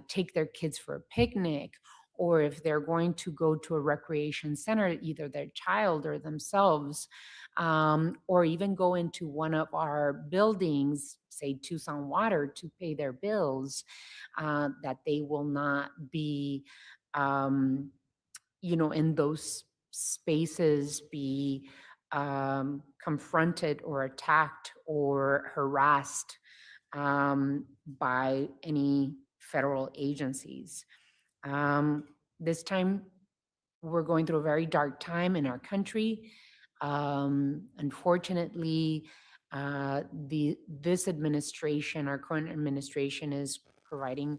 take their kids for a picnic, or if they're going to go to a recreation center, either their child or themselves, or even go into one of our buildings, say Tucson Water, to pay their bills, that they will not be, in those spaces be confronted or attacked or harassed by any federal agencies. This time, we're going through a very dark time in our country. Unfortunately, This administration, our current administration, is providing,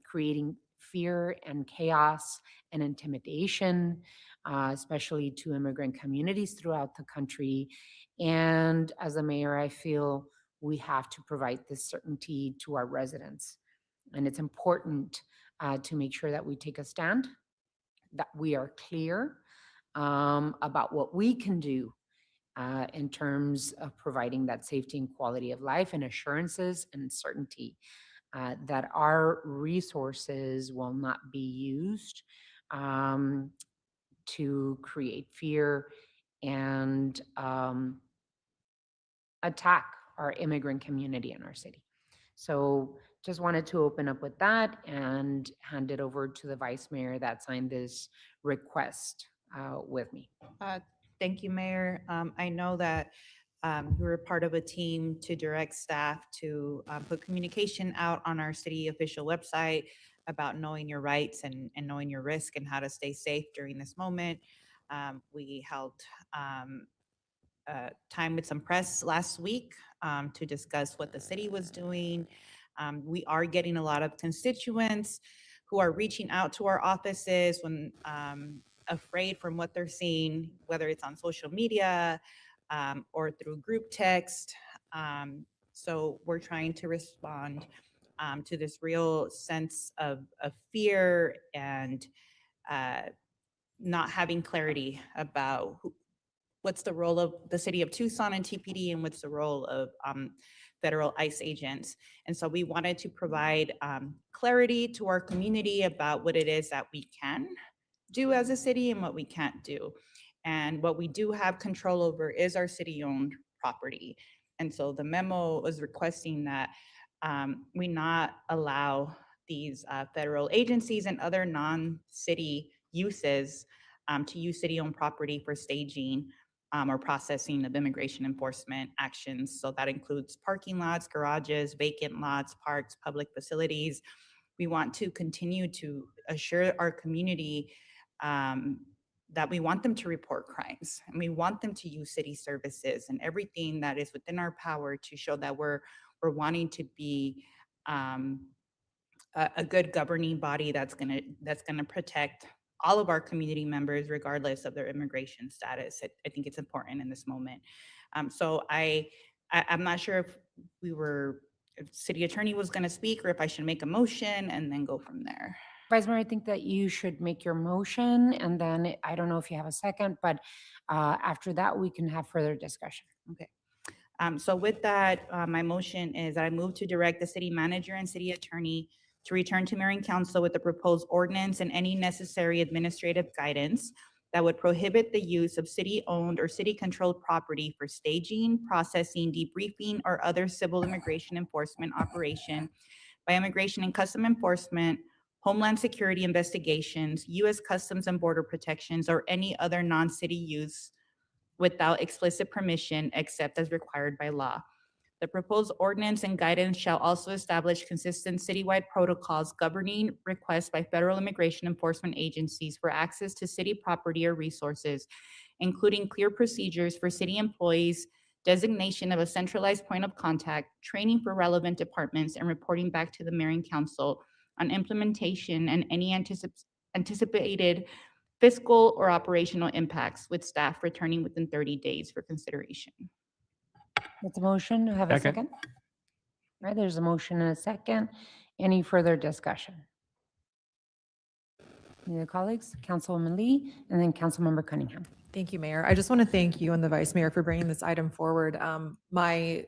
creating fear and chaos and intimidation, especially to immigrant communities throughout the country. And as a mayor, I feel we have to provide this certainty to our residents. And it's important to make sure that we take a stand, that we are clear about what we can do in terms of providing that safety and quality of life and assurances and certainty that our resources will not be used to create fear and attack our immigrant community in our city. So just wanted to open up with that and hand it over to the vice mayor that signed this request with me. Thank you, Mayor. I know that you were part of a team to direct staff to put communication out on our city official website about knowing your rights and knowing your risk and how to stay safe during this moment. We held time with some press last week to discuss what the city was doing. We are getting a lot of constituents who are reaching out to our offices when afraid from what they're seeing, whether it's on social media or through group text. So we're trying to respond to this real sense of fear and not having clarity about what's the role of the city of Tucson and TPD and what's the role of federal ICE agents. And so we wanted to provide clarity to our community about what it is that we can do as a city and what we can't do. And what we do have control over is our city-owned property. And so the memo was requesting that we not allow these federal agencies and other non-city uses to use city-owned property for staging or processing of immigration enforcement actions. So that includes parking lots, garages, vacant lots, parks, public facilities. We want to continue to assure our community that we want them to report crimes and we want them to use city services and everything that is within our power to show that we're wanting to be a good governing body that's gonna protect all of our community members regardless of their immigration status. I think it's important in this moment. So I'm not sure if city attorney was gonna speak or if I should make a motion and then go from there. Vice Mayor, I think that you should make your motion, and then I don't know if you have a second, but after that, we can have further discussion. Okay. So with that, my motion is that I move to direct the city manager and city attorney to return to mayor and council with the proposed ordinance and any necessary administrative guidance that would prohibit the use of city-owned or city-controlled property for staging, processing, debriefing, or other civil immigration enforcement operation by Immigration and Custom Enforcement, Homeland Security investigations, U.S. Customs and Border Protections, or any other non-city use without explicit permission except as required by law. The proposed ordinance and guidance shall also establish consistent citywide protocols governing requests by federal immigration enforcement agencies for access to city property or resources, including clear procedures for city employees, designation of a centralized point of contact, training for relevant departments, and reporting back to the mayor and council on implementation and any anticipated fiscal or operational impacts, with staff returning within 30 days for consideration. That's a motion. Do I have a Second. second? All right, there's a motion and a second. Any further discussion? Any other colleagues? Councilwoman Lee, and then Councilmember Cunningham. Thank you, Mayor. I just want to thank you and the Vice Mayor for bringing this item forward. My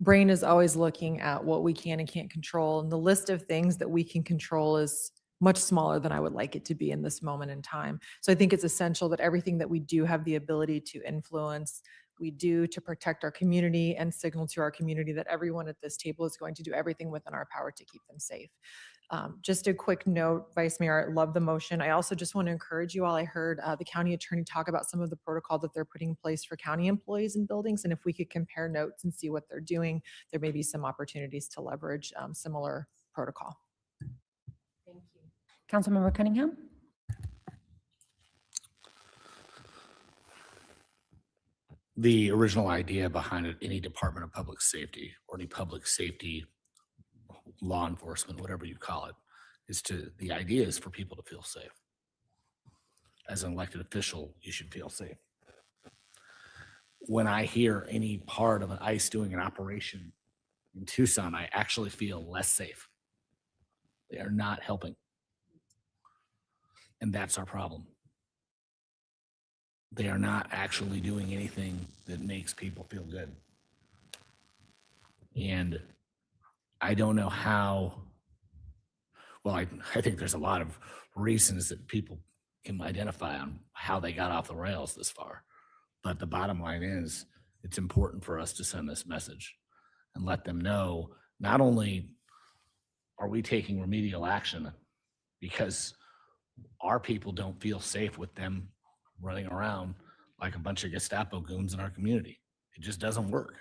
brain is always looking at what we can and can't control, and the list of things that we can control is much smaller than I would like it to be in this moment in time. So I think it's essential that everything that we do have the ability to influence, we do to protect our community and signal to our community that everyone at this table is going to do everything within our power to keep them safe. Just a quick note, Vice Mayor, I love the motion. I also just want to encourage you all. I heard the county attorney talk about some of the protocol that they're putting in place for county employees in buildings. And if we could compare notes and see what they're doing, there may be some opportunities to leverage similar protocol. Thank you. Councilmember Cunningham? the original idea behind it, any Department of Public Safety or any public safety law enforcement, whatever you call it, the idea is for people to feel safe. As an elected official, you should feel safe. When I hear any part of an ICE doing an operation in Tucson, I actually feel less safe. They are not helping. And that's our problem. They are not actually doing anything that makes people feel good. And I don't know how, well, I think there's a lot of reasons that people can identify on how they got off the rails this far. But the bottom line is, it's important for us to send this message and let them know, not only are we taking remedial action because our people don't feel safe with them running around like a bunch of Gestapo goons in our community. It just doesn't work.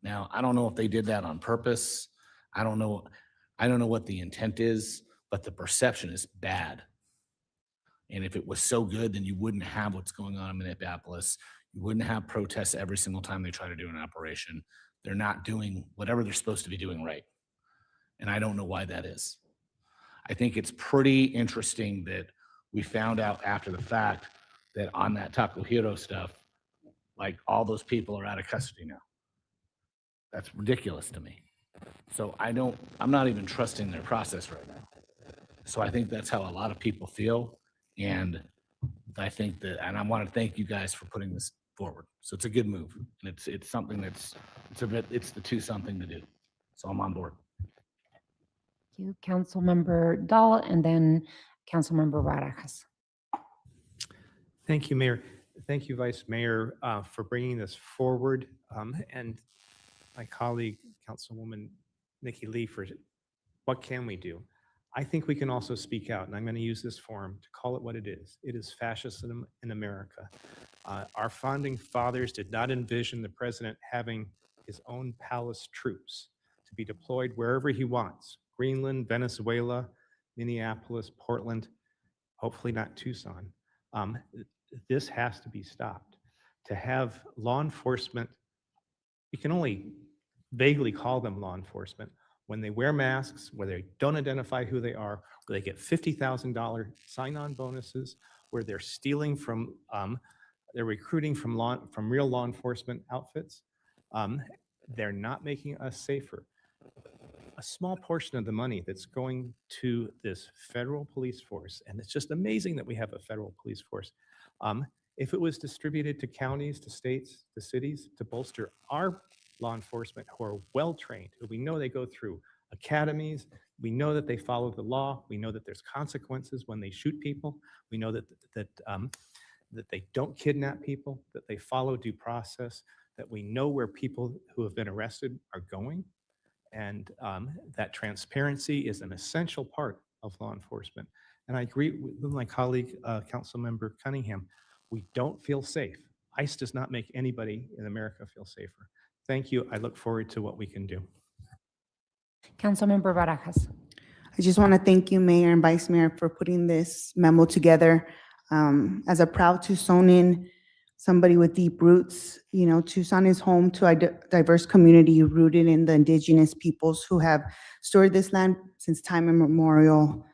Now, I don't know if they did that on purpose. I don't know what the intent is, but the perception is bad. And if it was so good, then you wouldn't have what's going on in Minneapolis. You wouldn't have protests every single time they try to do an operation. They're not doing whatever they're supposed to be doing right. And I don't know why that is. I think it's pretty interesting that we found out after the fact that on that Taco Hero stuff, like all those people are out of custody now. That's ridiculous to me. So I'm not even trusting their process right now. So I think that's how a lot of people feel. And I think that, and I want to thank you guys for putting this forward. So it's a good move. And it's something it's the Tucson thing to do. So I'm on board. Thank you, Councilmember Dahl, and then Councilmember Barajas. Thank you, Mayor. Thank you, Vice Mayor, for bringing this forward. And my colleague, Councilwoman Nikki Lee, for what can we do? I think we can also speak out, and I'm going to use this forum to call it what it is. It is fascism in America. Our founding fathers did not envision the president having his own palace troops to be deployed wherever he wants. Greenland, Venezuela, Minneapolis, Portland, hopefully not Tucson. This has to be stopped. To have law enforcement, you can only vaguely call them law enforcement, when they wear masks, where they don't identify who they are, where they get $50,000 sign-on bonuses, where they're stealing from, they're recruiting from real law enforcement outfits. They're not making us safer. A small portion of the money that's going to this federal police force, and it's just amazing that we have a federal police force. If it was distributed to counties, to states, to cities, to bolster our law enforcement who are well-trained, who we know they go through academies, we know that they follow the law, we know that there's consequences when they shoot people, we know that they don't kidnap people, that they follow due process, that we know where people who have been arrested are going, and that transparency is an essential part of law enforcement. And I agree with my colleague, Councilmember Cunningham. We don't feel safe. ICE does not make anybody in America feel safer. Thank you. I look forward to what we can do. Councilmember Barajas. I just want to thank you, Mayor and Vice Mayor, for putting this memo together. As a proud Tucsonian, somebody with deep roots, you know, Tucson is home to a diverse community rooted in the indigenous peoples who have stored this land since time immemorial.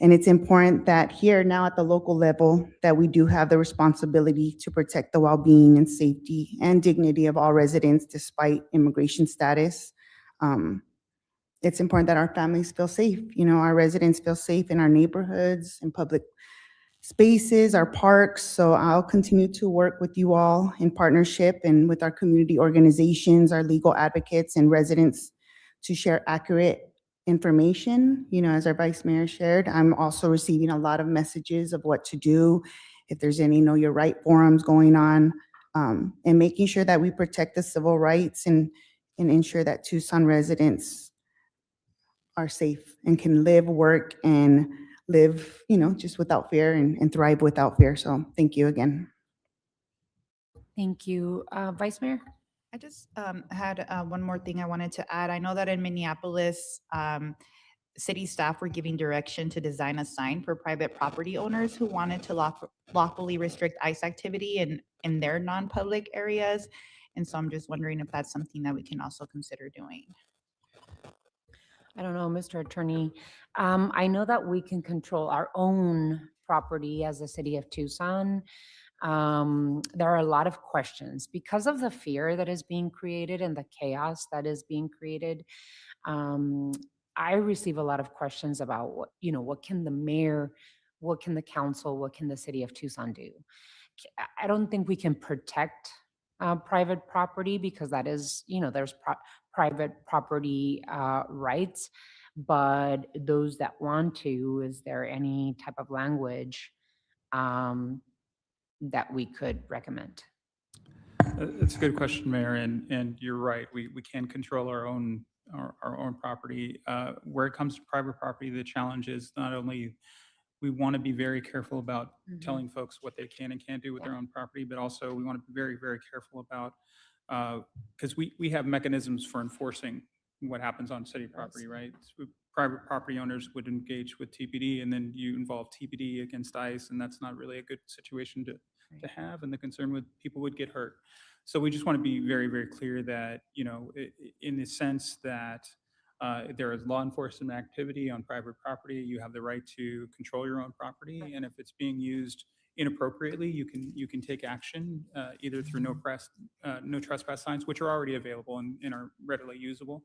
And it's important that here now at the local level that we do have the responsibility to protect the well-being and safety and dignity of all residents despite immigration status. It's important that our families feel safe, you know, our residents feel safe in our neighborhoods, in public spaces, our parks. So I'll continue to work with you all in partnership and with our community organizations, our legal advocates and residents to share accurate information. You know, as our Vice Mayor shared, I'm also receiving a lot of messages of what to do, if there's any Know Your Right forums going on, and making sure that we protect the civil rights and ensure that Tucson residents are safe and can live, work, and live, you know, just without fear and thrive without fear. So thank you again. Thank you. Vice Mayor? I just had one more thing I wanted to add. I know that in Minneapolis, city staff were giving direction to design a sign for private property owners who wanted to lawfully restrict ICE activity in their non-public areas. And so I'm just wondering if that's something that we can also consider doing. I don't know, Mr. Attorney. I know that we can control our own property as the city of Tucson. There are a lot of questions because of the fear that is being created and the chaos that is being created. Um, I receive a lot of questions about what can the mayor, what can the council, what can the city of Tucson do? I don't think we can protect private property because that is, there's private property rights. But those that want to, is there any type of language um, that we could recommend? It's a good question, Mayor, and you're right. We can control our own property. Where it comes to private property, the challenge is not only we want to be very careful about telling folks what they can and can't do with their own property, but also we want to be very, very careful about, because we have mechanisms for enforcing what happens on city property, right? So private property owners would engage with TPD, and then you involve TPD against ICE, and that's not really a good situation to have, and the concern with people would get hurt. So we just want to be very, very clear that, in the sense that there is law enforcement activity on private property, you have the right to control your own property, and if it's being used inappropriately, you can take action either through no trespass signs, which are already available and are readily usable.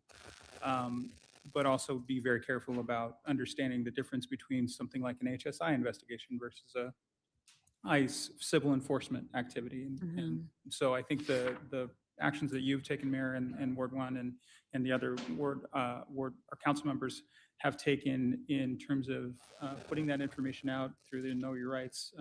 But also be very careful about understanding the difference between something like an HSI investigation versus a ICE civil enforcement activity. And so I think the actions that you've taken, Mayor, and Ward 1 and the other ward or council members have taken in terms of putting that information out through the Know Your Rights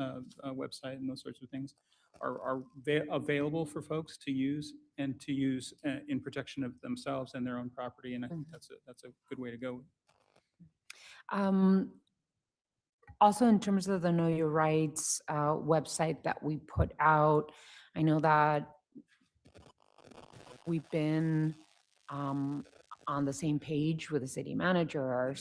website and those sorts of things are available for folks to use and to use in protection of themselves and their own property. And I think that's a good way to go. Also, in terms of the Know Your Rights website that we put out, I know that we've been on the same page with the city manager, our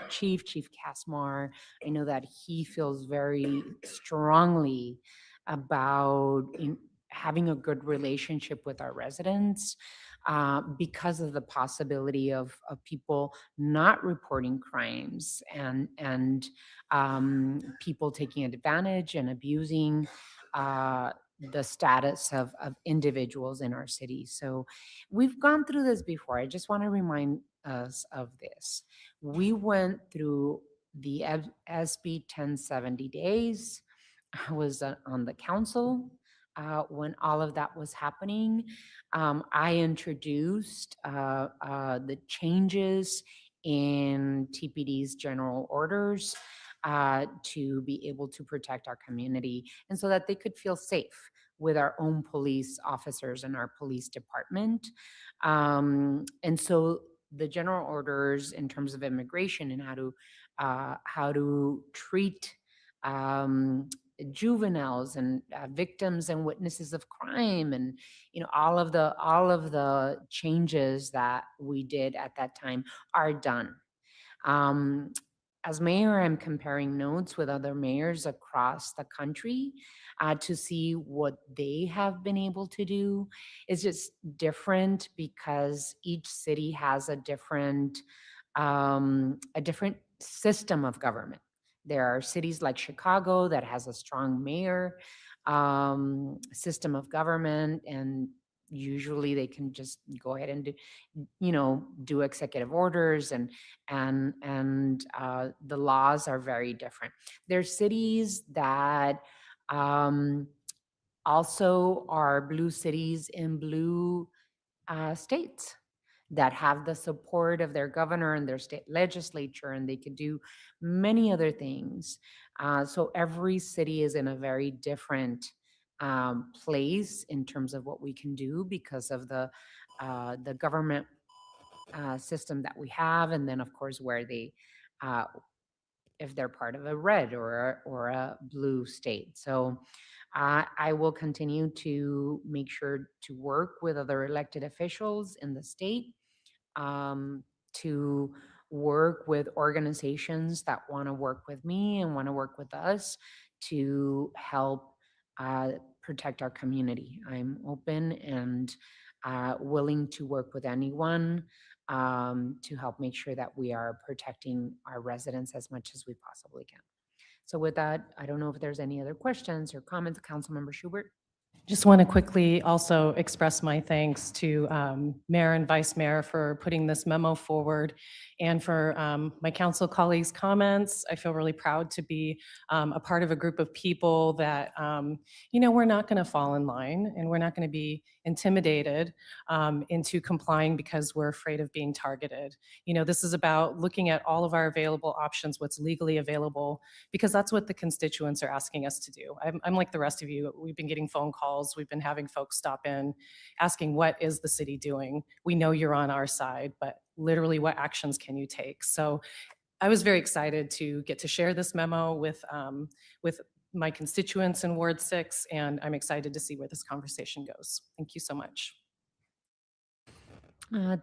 Chief Casmar. I know that he feels very strongly about having a good relationship with our residents because of the possibility of people not reporting crimes and people taking advantage and abusing the status of individuals in our city. So we've gone through this before. I just want to remind us of this. We went through the SB 1070 days. I was on the council when all of that was happening. I introduced the changes in TPD's general orders to be able to protect our community and so that they could feel safe with our own police officers and our police department. And so the general orders in terms of immigration and how to treat juveniles and victims and witnesses of crime, and all of the changes that we did at that time are done. As mayor, I'm comparing notes with other mayors across the country to see what they have been able to do. It's just different because each city has a different system of government. There are cities like Chicago that has a strong mayor system of government, and usually they can just go ahead and do executive orders, and the laws are very different. There's cities that also are blue cities in blue states that have the support of their governor and their state legislature, and they could do many other things. So every city is in a very different place in terms of what we can do because of the government system that we have, and then of course where they, if they're part of a red or a blue state. So I will continue to make sure to work with other elected officials in the state to work with organizations that want to work with me and want to work with us to help protect our community. I'm open and willing to work with anyone to help make sure that we are protecting our residents as much as we possibly can. So with that, I don't know if there's any other questions or comments, Councilmember Schubert? Just want to quickly also express my thanks to Mayor and Vice Mayor for putting this memo forward and for my council colleagues' comments. I feel really proud to be a part of a group of people that, we're not going to fall in line and we're not going to be intimidated into complying because we're afraid of being targeted. This is about looking at all of our available options, what's legally available, because that's what the constituents are asking us to do. I'm like the rest of you. We've been getting phone calls. We've been having folks stop in asking, what is the city doing? We know you're on our side, but literally what actions can you take? So I was very excited to get to share this memo with my constituents in Ward 6, and I'm excited to see where this conversation goes. Thank you so much.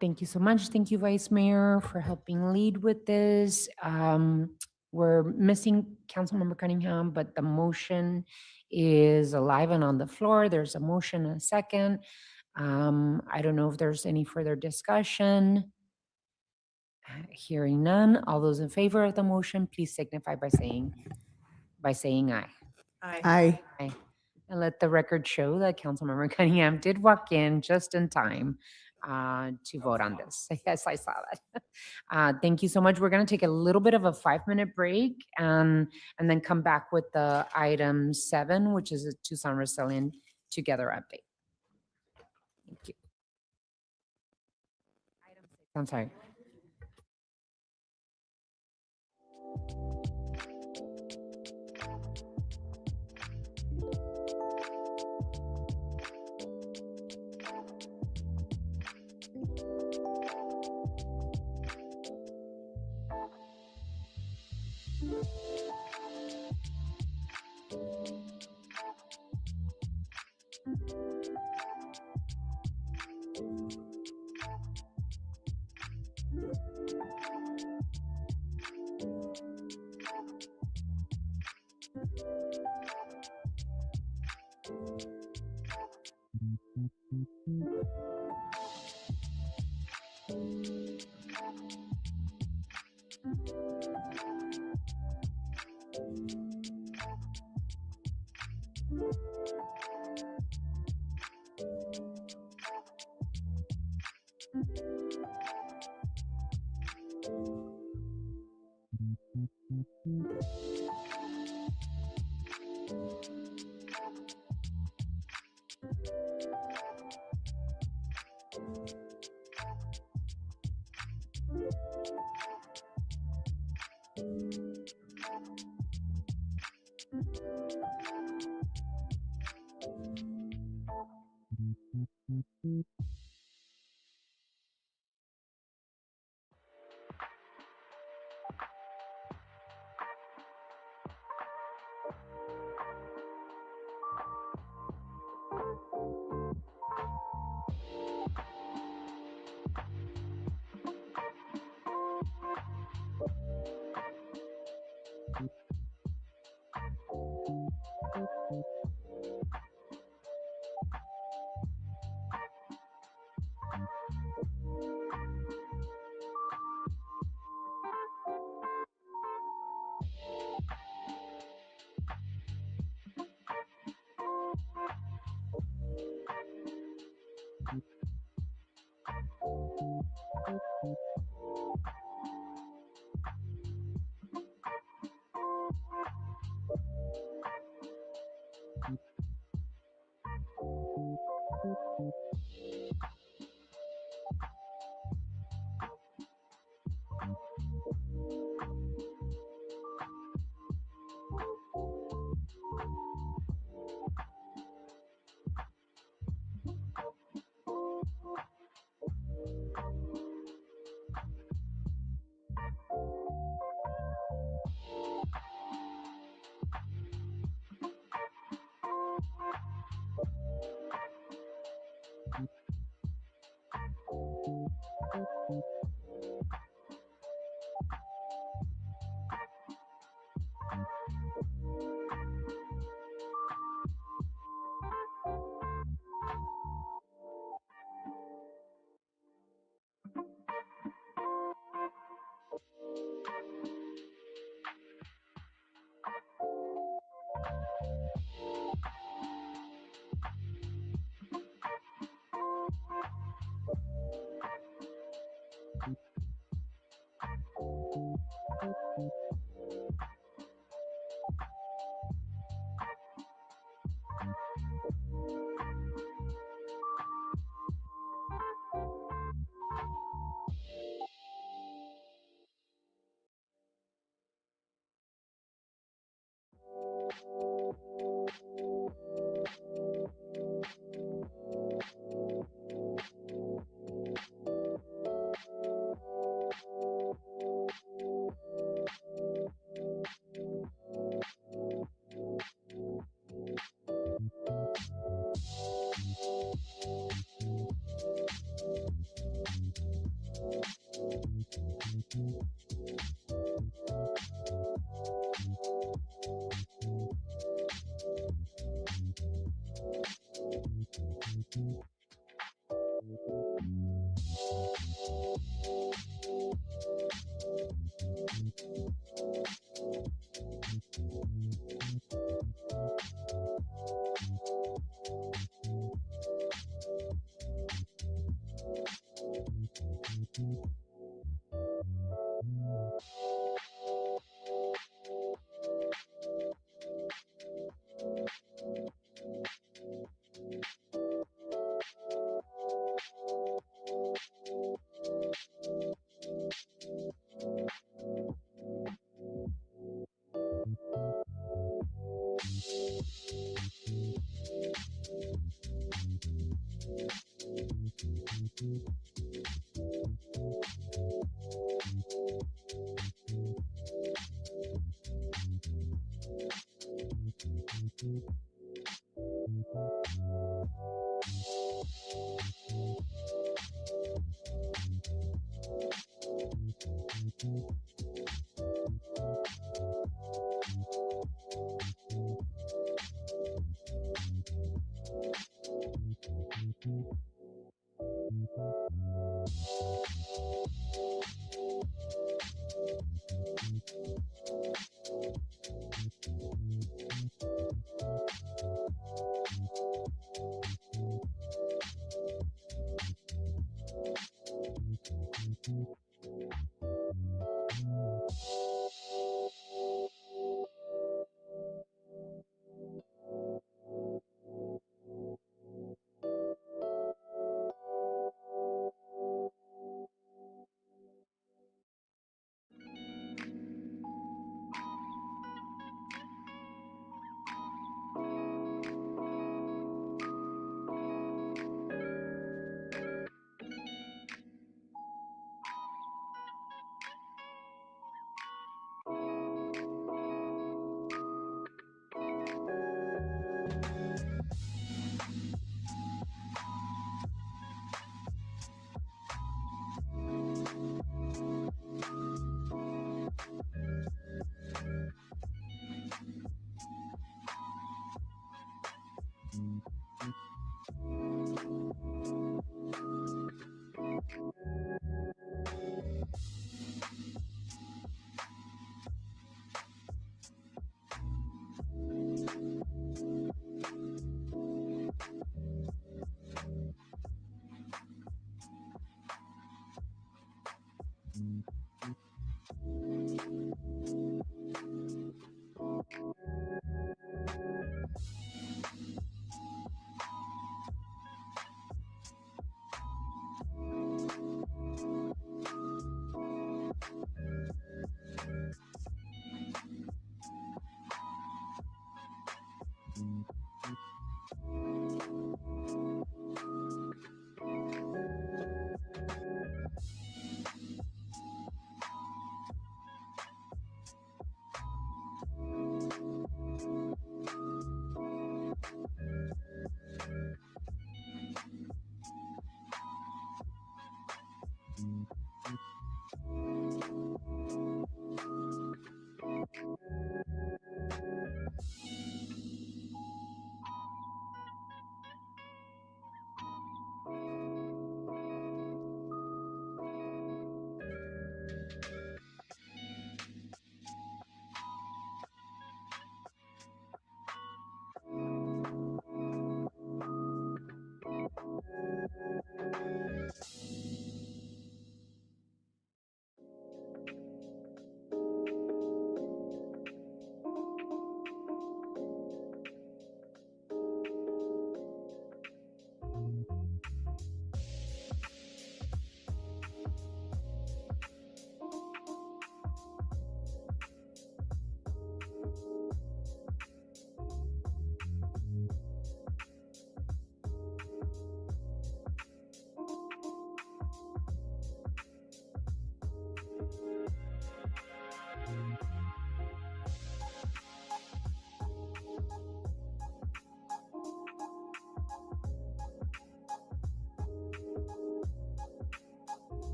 Thank you so much. Thank you, Vice Mayor, for helping lead with this. We're missing Councilmember Cunningham, but the motion is alive and on the floor. There's a motion and a second. I don't know if there's any further discussion. Hearing none. All those in favor of the motion, please signify by saying aye. Aye. Aye. And let the record show that Councilmember Cunningham did walk in just in time to vote on this. Yes, I saw that. Thank you so much. We're going to take a little bit of a 5-minute break and then come back with the item 7, which is a Tucson Resilient Together update. Thank you. I'm sorry.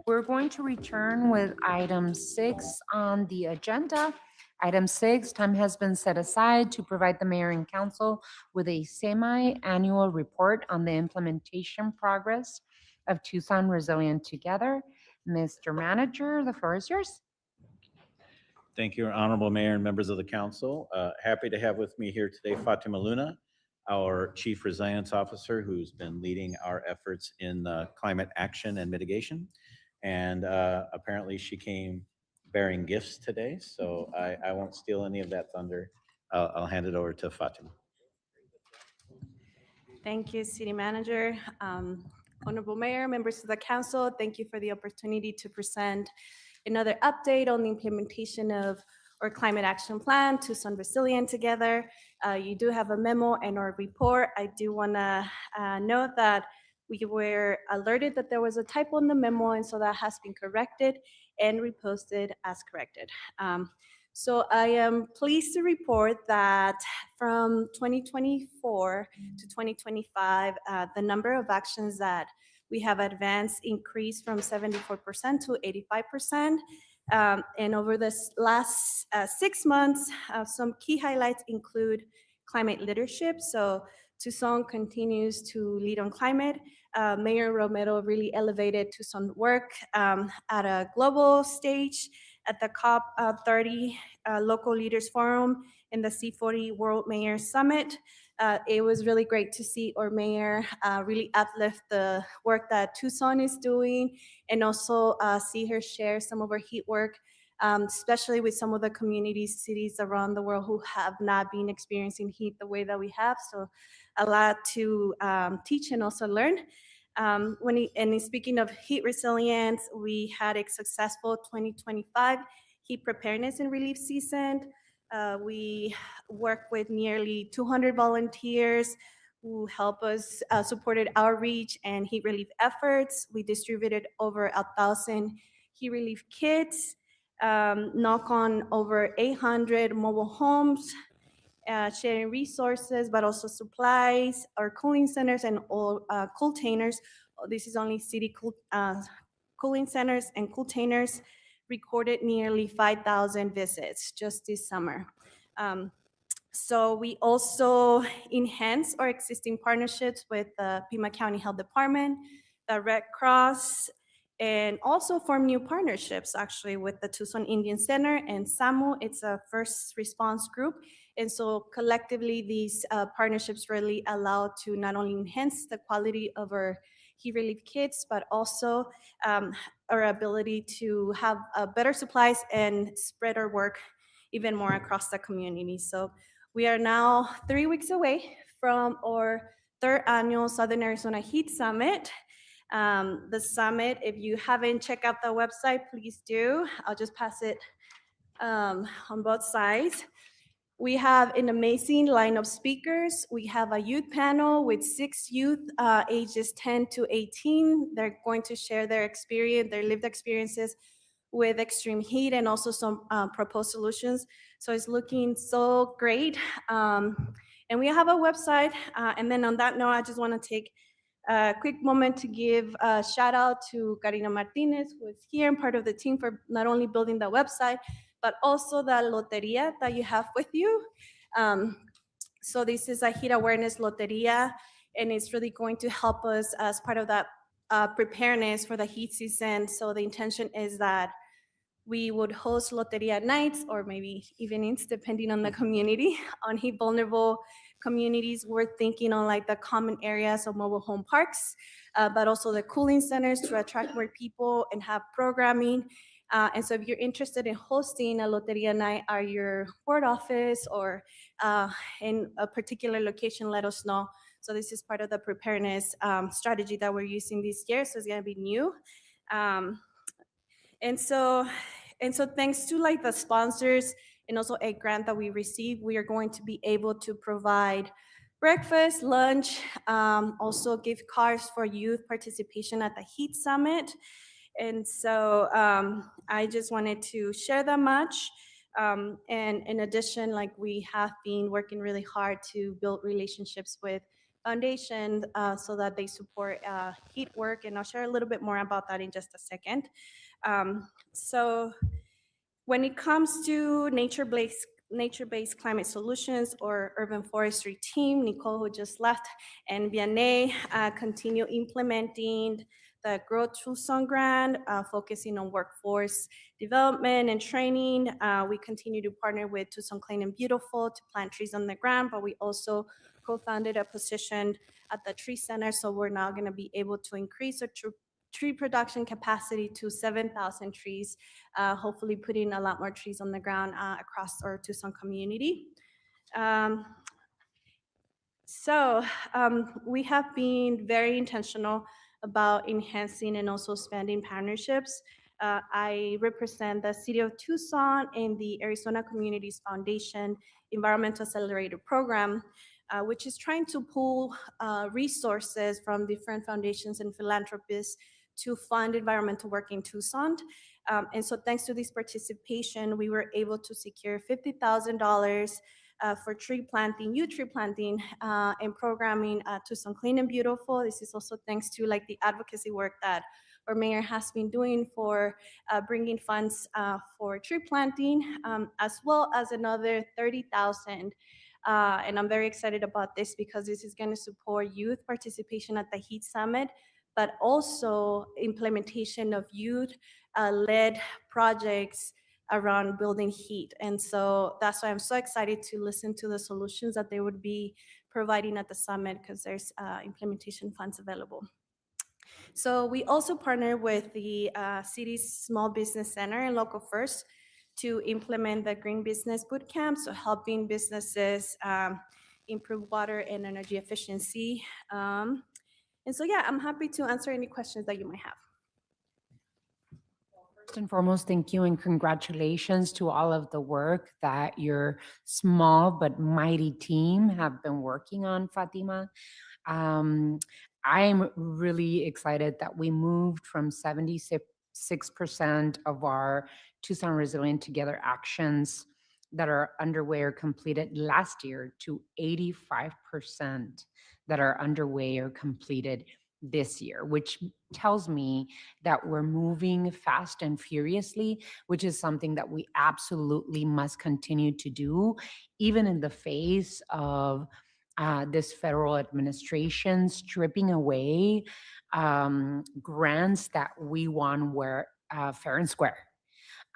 We're going to return with item 6 on the agenda. Item 6, time has been set aside to provide the mayor and council with a semi-annual report on the implementation progress of Tucson Resilient Together. Mr. Manager, the floor is yours. Thank you, Honorable Mayor and members of the council. Happy to have with me here today Fatima Luna, our Chief Resilience Officer, who's been leading our efforts in climate action and mitigation. And apparently she came bearing gifts today, so I won't steal any of that thunder. I'll hand it over to Fatima. Thank you, City Manager. Honorable Mayor, members of the council, thank you for the opportunity to present another update on the implementation of our climate action plan, Tucson Resilient Together. You do have a memo and our report. I do want to note that we were alerted that there was a typo in the memo, and so that has been corrected and reposted as corrected. So I am pleased to report that from 2024 to 2025, the number of actions that we have advanced increased from 74% to 85%. And over this last 6 months, some key highlights include climate leadership. So Tucson continues to lead on climate. Mayor Romero really elevated Tucson work at a global stage at the COP30 Local Leaders Forum and the C40 World Mayor Summit. It was really great to see our mayor really uplift the work that Tucson is doing, and also see her share some of her heat work, especially with some of the communities, cities around the world who have not been experiencing heat the way that we have. So a lot to teach and also learn. And speaking of heat resilience, we had a successful 2025 heat preparedness and relief season. We work with nearly 200 volunteers who help us, supported outreach and heat relief efforts. We distributed over 1,000 heat relief kits, knock on over 800 mobile homes, sharing resources, but also supplies, our cooling centers and all cooltainers. This is only city cooling centers and cooltainers recorded nearly 5,000 visits just this summer. So we also enhance our existing partnerships with the Pima County Health Department, the Red Cross, and also form new partnerships actually with the Tucson Indian Center and SAMU. It's a first response group. And so collectively, these partnerships really allow to not only enhance the quality of our heat relief kits, but also our ability to have better supplies and spread our work even more across the community. So we are now 3 weeks away from our third annual Southern Arizona Heat Summit. The summit, if you haven't checked out the website, please do. I'll just pass it on both sides. We have an amazing line of speakers. We have a youth panel with 6 youth ages 10 to 18. They're going to share their experience, their lived experiences with extreme heat and also some proposed solutions. So it's looking so great. And we have a website. And then on that note, I just want to take a quick moment to give a shout out to Karina Martinez, who is here and part of the team for not only building the website, but also the loteria that you have with you. So this is a heat awareness loteria, and it's really going to help us as part of that preparedness for the heat season. So the intention is that we would host loteria nights or maybe evenings, depending on the community, on heat vulnerable communities. We're thinking on like the common areas of mobile home parks, but also the cooling centers to attract more people and have programming. And so if you're interested in hosting a loteria night at your board office or in a particular location, let us know. So this is part of the preparedness strategy that we're using this year. So it's gonna be new. And so thanks to like the sponsors and also a grant that we received, we are going to be able to provide breakfast, lunch, also gift cards for youth participation at the Heat Summit. And so I just wanted to share that much. And in addition, like we have been working really hard to build relationships with foundations so that they support heat work. And I'll share a little bit more about that in just a second. So when it comes to nature-based climate solutions or urban forestry team, Nicole, who just left, and Vianney continue implementing the Grow Tucson grant, focusing on workforce development and training. We continue to partner with Tucson Clean and Beautiful to plant trees on the ground, but we also co-founded a position at the Tree Center, so we're now gonna be able to increase our tree production capacity to 7,000 trees, hopefully putting a lot more trees on the ground across our Tucson community. We have been very intentional about enhancing and also expanding partnerships. I represent the City of Tucson and the Arizona Communities Foundation Environmental Accelerator Program, which is trying to pool resources from different foundations and philanthropists to fund environmental work in Tucson. And so thanks to this participation, we were able to secure $50,000 for tree planting, youth tree planting, and programming at Tucson Clean and Beautiful. This is also thanks to like the advocacy work that our mayor has been doing for bringing funds for tree planting, as well as another $30,000. And I'm very excited about this because this is going to support youth participation at the Heat Summit, but also implementation of youth-led projects around building heat. And so that's why I'm so excited to listen to the solutions that they would be providing at the summit, because there's implementation funds available. So we also partner with the city's Small Business Center and Local First to implement the Green Business Bootcamp, so helping businesses improve water and energy efficiency. And so, yeah, I'm happy to answer any questions that you might have. First and foremost, thank you and congratulations to all of the work that your small but mighty team have been working on, Fatima. I'm really excited that we moved from 76% of our Tucson Resilient Together actions that are underway or completed last year to 85% that are underway or completed this year, which tells me that we're moving fast and furiously, which is something that we absolutely must continue to do, even in the face of this federal administration stripping away grants that we won were fair and square.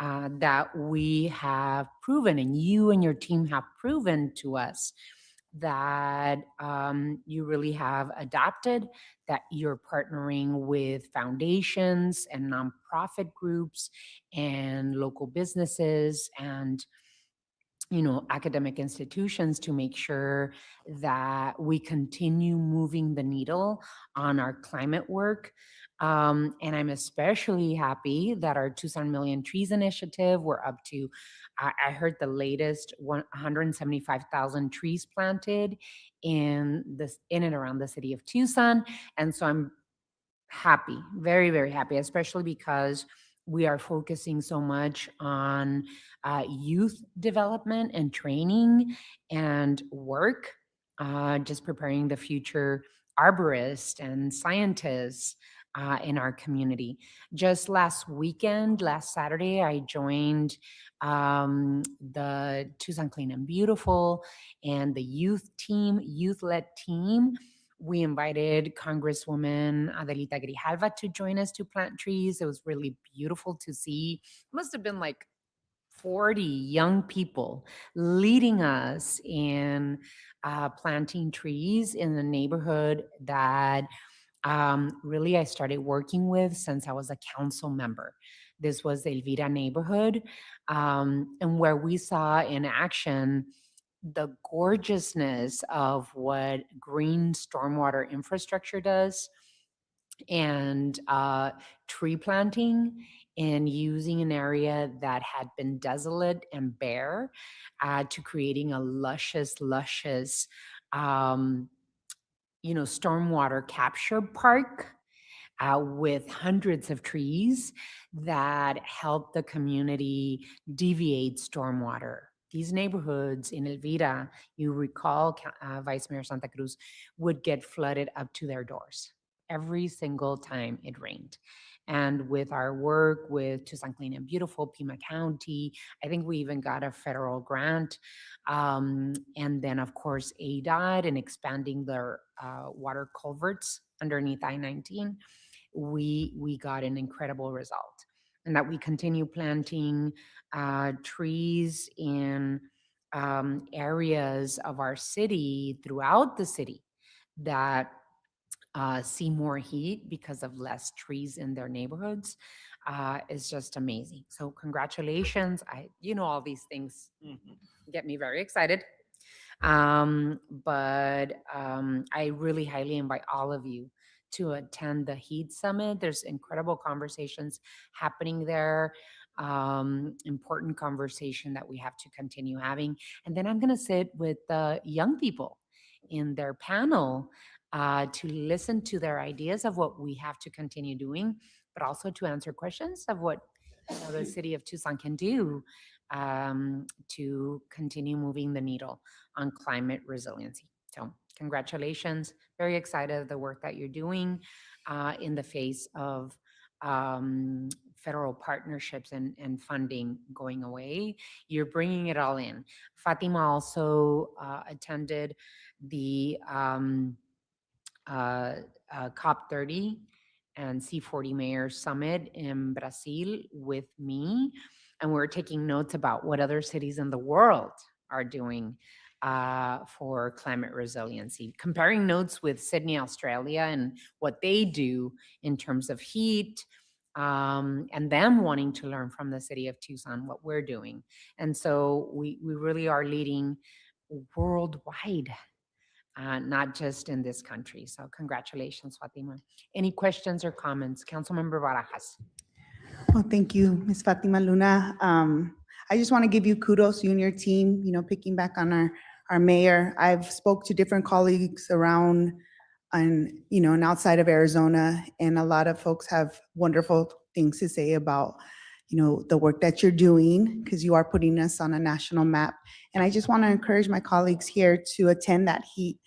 that we have proven, and you and your team have proven to us that you really have adapted, that you're partnering with foundations and nonprofit groups and local businesses and academic institutions to make sure that we continue moving the needle on our climate work. And I'm especially happy that our Tucson Million Trees initiative, we're up to, I heard the latest 175,000 trees planted in and around the city of Tucson. And so I'm happy, very, very happy, especially because we are focusing so much on youth development and training and work, just preparing the future arborists and scientists in our community. Just last weekend, last Saturday, I joined the Tucson Clean and Beautiful and the youth-led team. We invited Congresswoman Adelita Grijalva to join us to plant trees. It was really beautiful to see. It must have been like 40 young people leading us in planting trees in the neighborhood that really I started working with since I was a council member. This was the Elvira neighborhood, and where we saw in action the gorgeousness of what green stormwater infrastructure does and tree planting and using an area that had been desolate and bare to creating a luscious stormwater capture park with hundreds of trees that help the community deviate stormwater. These neighborhoods in Elvira, you recall, Vice Mayor Santa Cruz, would get flooded up to their doors every single time it rained. And with our work with Tucson Clean and Beautiful, Pima County, I think we even got a federal grant. And then, of course, ADOT and expanding their water culverts underneath I-19, we got an incredible result. And that we continue planting trees in areas of our city, throughout the city, that see more heat because of less trees in their neighborhoods is just amazing. So congratulations. All these things get me very excited. But I really highly invite all of you to attend the HEAT Summit. There's incredible conversations happening there, important conversation that we have to continue having. And then I'm going to sit with the young people in their panel to listen to their ideas of what we have to continue doing, but also to answer questions of what the city of Tucson can do to continue moving the needle on climate resiliency. So congratulations. Very excited of the work that you're doing in the face of federal partnerships and funding going away. You're bringing it all in. Fatima also attended the COP30 and C40 Mayor Summit in Brazil with me. And we're taking notes about what other cities in the world are doing for climate resiliency, comparing notes with Sydney, Australia, and what they do in terms of heat, and them wanting to learn from the city of Tucson what we're doing. And so we really are leading worldwide, not just in this country. So congratulations, Fatima. Any questions or comments? Councilmember Barajas. Well, thank you, Ms. Fatima Luna. I just want to give you kudos, you and your team, picking back on our mayor. I've spoke to different colleagues around and outside of Arizona, and a lot of folks have wonderful things to say about, the work that you're doing, because you are putting us on a national map. And I just want to encourage my colleagues here to attend that HEAT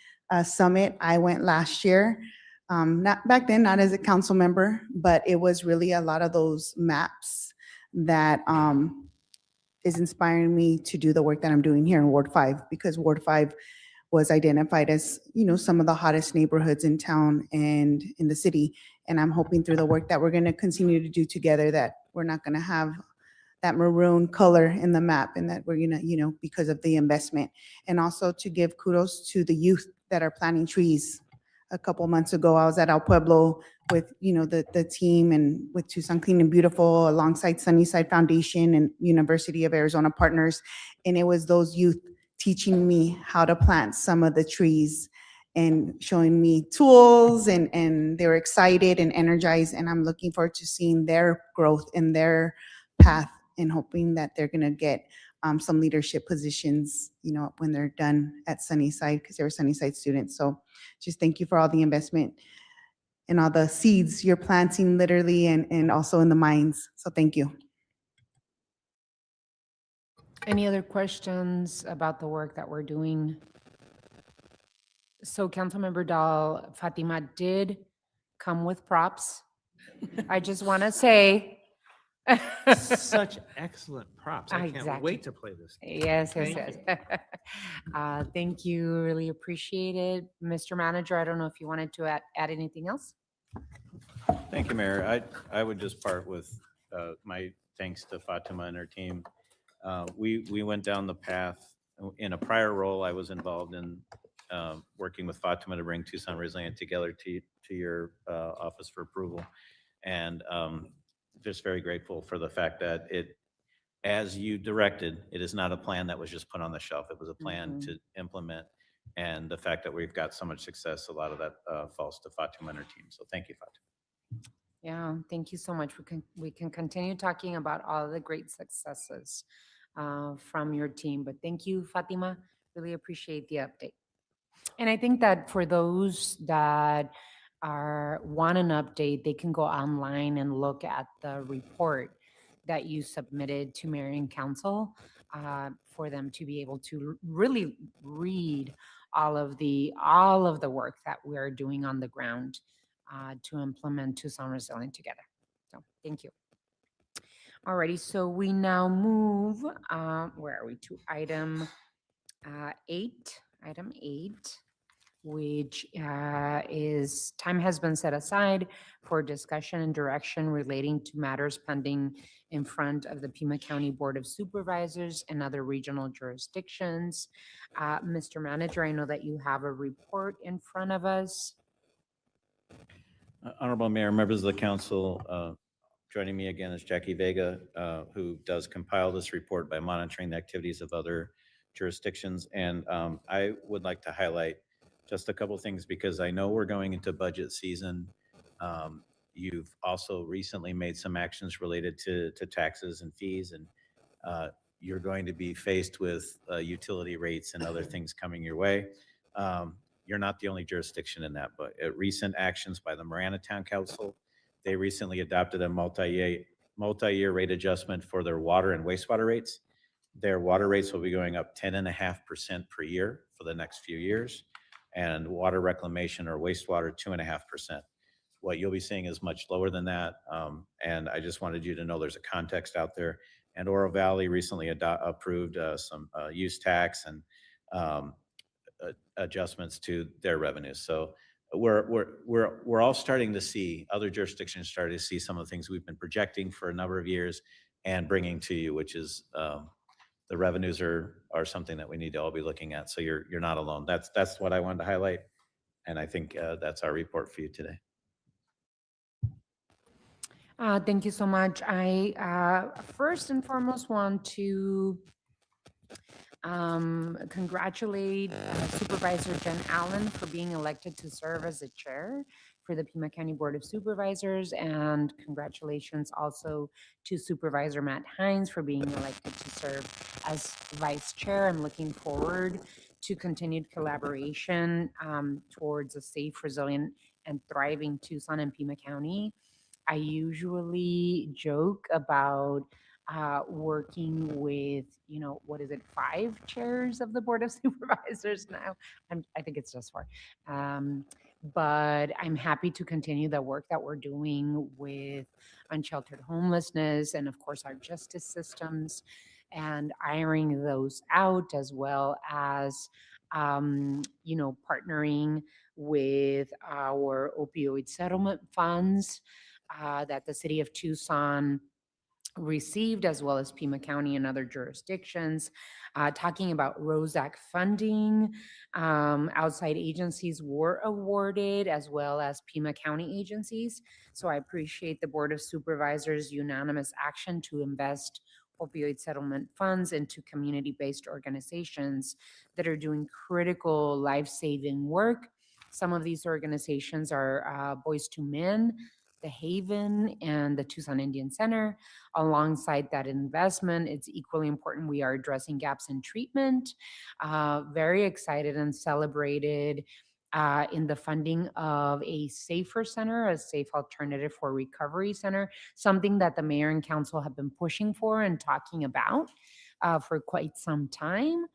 Summit. I went last year. Not back then, not as a council member, but it was really a lot of those maps that is inspiring me to do the work that I'm doing here in Ward 5, because Ward 5 was identified as, some of the hottest neighborhoods in town and in the city. And I'm hoping through the work that we're going to continue to do together that we're not going to have that maroon color in the map, and that we're gonna, because of the investment. And also to give kudos to the youth that are planting trees. A couple months ago, I was at El Pueblo with, the team and with Tucson Clean and Beautiful alongside Sunnyside Foundation and University of Arizona Partners. And it was those youth teaching me how to plant some of the trees and showing me tools, and they were excited and energized. And I'm looking forward to seeing their growth and their path, and hoping that they're gonna get some leadership positions, when they're done at Sunnyside, because they were Sunnyside students. So just thank you for all the investment and all the seeds you're planting literally, and also in the minds. So thank you. Any other questions about the work that we're doing? So Councilmember Dahl, Fatima did come with props. I just want to say. Such excellent props. I can't Exactly. wait to play this. Yes, yes, Thank yes. Thank you, really appreciate it. Mr. Manager, I don't know if you wanted to add anything else? Thank you, Mayor. I would just part with my thanks to Fatima and her team. We went down the path. In a prior role, I was involved in working with Fatima to bring Tucson Resilient together to your office for approval. And just very grateful for the fact that as you directed, it is not a plan that was just put on the shelf. It was a plan to implement. And the fact that we've got so much success, a lot of that falls to Fatima and her team. So thank you, Fatima. Yeah, thank you so much. We can continue talking about all the great successes from your team, but thank you, Fatima. Really appreciate the update. And I think that for those that want an update, they can go online and look at the report that you submitted to Mayor and Council for them to be able to really read all of the work that we're doing on the ground to implement Tucson Resilient together. So thank you. Alrighty, so we now move, where are we, to item 8, which is time has been set aside for discussion and direction relating to matters pending in front of the Pima County Board of Supervisors and other regional jurisdictions. Mr. Manager, I know that you have a report in front of us. Honorable Mayor, members of the council, joining me again is Jackie Vega, who does compile this report by monitoring the activities of other jurisdictions. And I would like to highlight just a couple things because I know we're going into budget season. You've also recently made some actions related to taxes and fees, and you're going to be faced with utility rates and other things coming your way. You're not the only jurisdiction in that, but recent actions by the Marana Town Council, they recently adopted a multi-year rate adjustment for their water and wastewater rates. Their water rates will be going up 10.5% per year for the next few years, and water reclamation or wastewater 2.5%. What you'll be seeing is much lower than that, and I just wanted you to know there's a context out there. And Oro Valley recently approved some use tax and adjustments to their revenues. So we're all starting to see, other jurisdictions starting to see some of the things we've been projecting for a number of years and bringing to you, which is the revenues are something that we need to all be looking at. So you're not alone. That's what I wanted to highlight, and I think that's our report for you today. Thank you so much. I first and foremost want to congratulate Supervisor Jen Allen for being elected to serve as the chair for the Pima County Board of Supervisors, and congratulations also to Supervisor Matt Hines for being elected to serve as vice chair. I'm looking forward to continued collaboration towards a safe, resilient, and thriving Tucson and Pima County. I usually joke about working with, what is it, 5 chairs of the Board of Supervisors now? I think it's just 4. But I'm happy to continue the work that we're doing with unsheltered homelessness and, of course, our justice systems and ironing those out, as well as, partnering with our opioid settlement funds that the city of Tucson received, as well as Pima County and other jurisdictions, talking about ROSAC funding. Outside agencies were awarded, as well as Pima County agencies. So I appreciate the Board of Supervisors' unanimous action to invest opioid settlement funds into community-based organizations that are doing critical life-saving work. Some of these organizations are Boys to Men, the Haven, and the Tucson Indian Center. Alongside that investment, it's equally important we are addressing gaps in treatment. Very excited and celebrated in the funding of a safer center, a safe alternative for recovery center, something that the mayor and council have been pushing for and talking about for quite some time.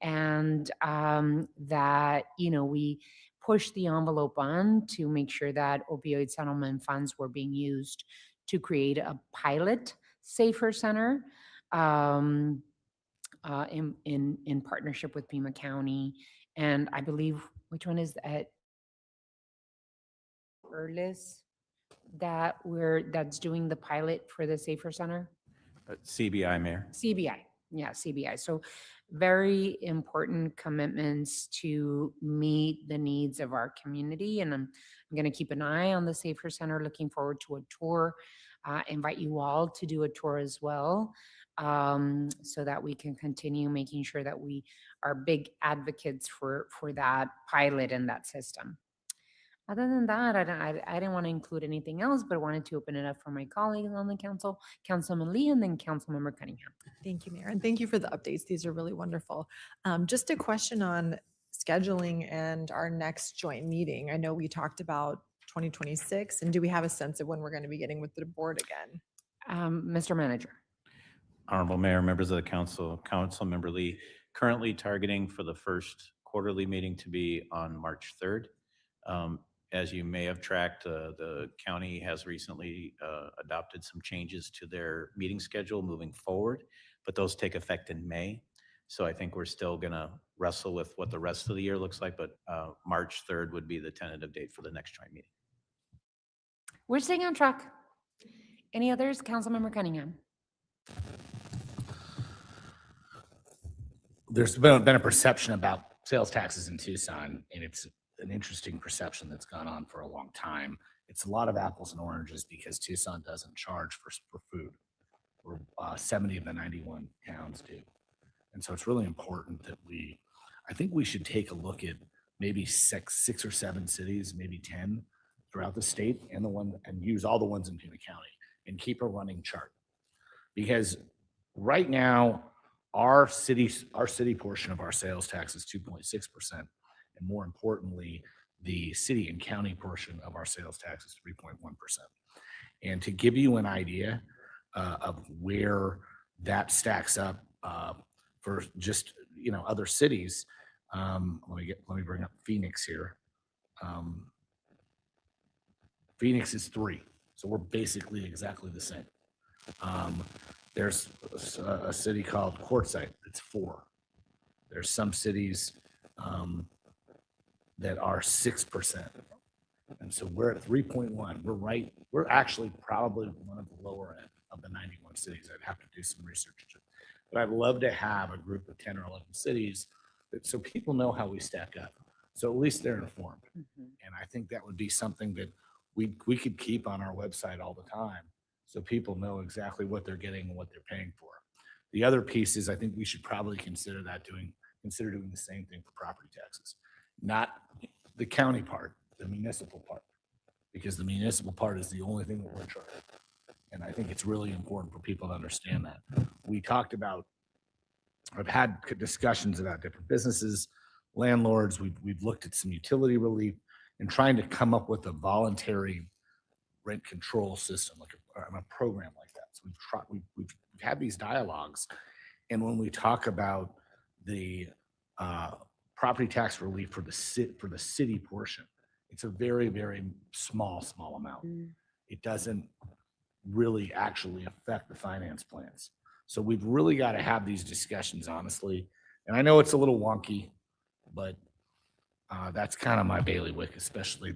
And that, we push the envelope on to make sure that opioid settlement funds were being used to create a pilot safer center in partnership with Pima County. And I believe, which one is that? Erlis, that's doing the pilot for the safer center? CBI, Mayor. CBI, yeah, CBI. So very important commitments to meet the needs of our community. And I'm going to keep an eye on the Safer Center, looking forward to a tour. Invite you all to do a tour as well, so that we can continue making sure that we are big advocates for that pilot and that system. Other than that, I didn't want to include anything else, but I wanted to open it up for my colleagues on the council, Councilman Lee, and then Councilmember Cunningham. Thank you, Mayor, and thank you for the updates. These are really wonderful. Just a question on scheduling and our next joint meeting. I know we talked about 2026, and do we have a sense of when we're going to be getting with the board again? Mr. Manager. Honorable Mayor, members of the council, Councilmember Lee, currently targeting for the first quarterly meeting to be on March 3rd. As you may have tracked, the county has recently adopted some changes to their meeting schedule moving forward, but those take effect in May. So I think we're still going to wrestle with what the rest of the year looks like, but March 3rd would be the tentative date for the next joint meeting. We're staying on track. Any others? Councilmember Cunningham. There's been a perception about sales taxes in Tucson, and it's an interesting perception that's gone on for a long time. It's a lot of apples and oranges because Tucson doesn't charge for food, or 70 of the 91 towns do. And so it's really important that I think we should take a look at maybe six or seven cities, maybe 10 throughout the state, and use all the ones in Pima County and keep a running chart. Because right now, our city portion of our sales tax is 2.6%. And more importantly, the city and county portion of our sales tax is 3.1%. And to give you an idea of where that stacks up for just other cities, let me bring up Phoenix here. Phoenix is 3, so we're basically exactly the same. There's a city called Quartzsite that's 4. There's some cities that are 6%. And so we're at 3.1. We're actually probably one of the lower end of the 91 cities. I'd have to do some research. But I'd love to have a group of 10 or 11 cities so people know how we stack up. So at least they're informed. And I think that would be something that we could keep on our website all the time so people know exactly what they're getting and what they're paying for. The other piece is I think we should probably consider doing the same thing for property taxes. Not the county part, the municipal part, because the municipal part is the only thing that we're charging. And I think it's really important for people to understand that. I've had discussions about different businesses, landlords. We've looked at some utility relief and trying to come up with a voluntary rent control system, like a program like that. So we've had these dialogues. And when we talk about the property tax relief for the city portion, it's a very, very small amount. It doesn't really actually affect the finance plans. So we've really got to have these discussions, honestly. And I know it's a little wonky, but that's kind of my bailiwick, especially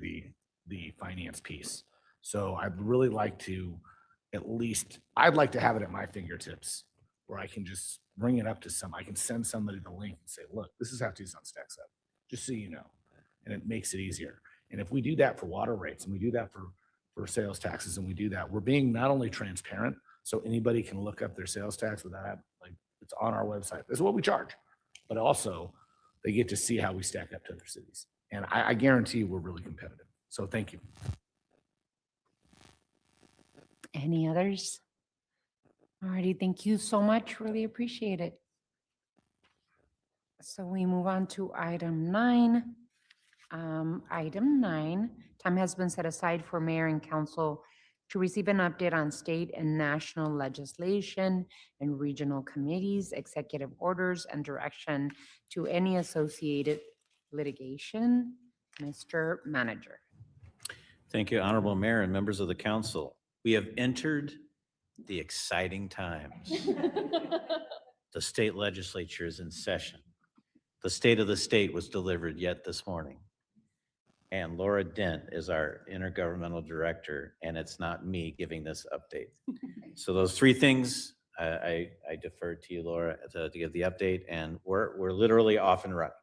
the finance piece. So I'd really like to at least, I'd like to have it at my fingertips where I can just bring it up to I can send somebody the link and say, look, this is how Tucson stacks up, just so you know. And it makes it easier. And if we do that for water rates and we do that for sales taxes and we do that, we're being not only transparent, so anybody can look up their sales tax without, like, it's on our website. This is what we charge. But also they get to see how we stack up to other cities. And I guarantee you we're really competitive. So thank you. Any others? Alrighty, thank you so much. Really appreciate it. So we move on to item 9. Item 9, time has been set aside for mayor and council to receive an update on state and national legislation and regional committees, executive orders, and direction to any associated litigation. Mr. Manager. Thank you, Honorable Mayor and members of the council. We have entered the exciting times. The state legislature is in session. The state of the state was delivered yet this morning. And Laura Dent is our intergovernmental director, and it's not me giving this update. So those 3 things, I defer to you, Laura, to give the update, and we're literally off and running.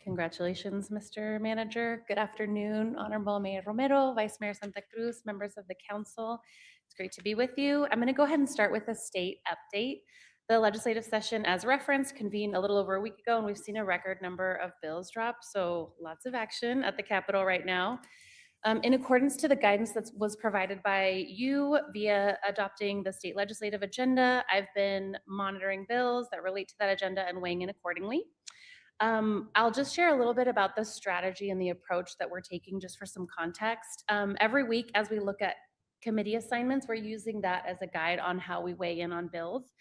Congratulations, Mr. Manager. Good afternoon, Honorable Mayor Romero, Vice Mayor Santa Cruz, members of the council. It's great to be with you. I'm going to go ahead and start with a state update. The legislative session, as referenced, convened a little over a week ago, and we've seen a record number of bills drop, so lots of action at the Capitol right now. In accordance to the guidance that was provided by you via adopting the state legislative agenda, I've been monitoring bills that relate to that agenda and weighing in accordingly. I'll just share a little bit about the strategy and the approach that we're taking just for some context. Every week as we look at committee assignments, we're using that as a guide on how we weigh in on bills.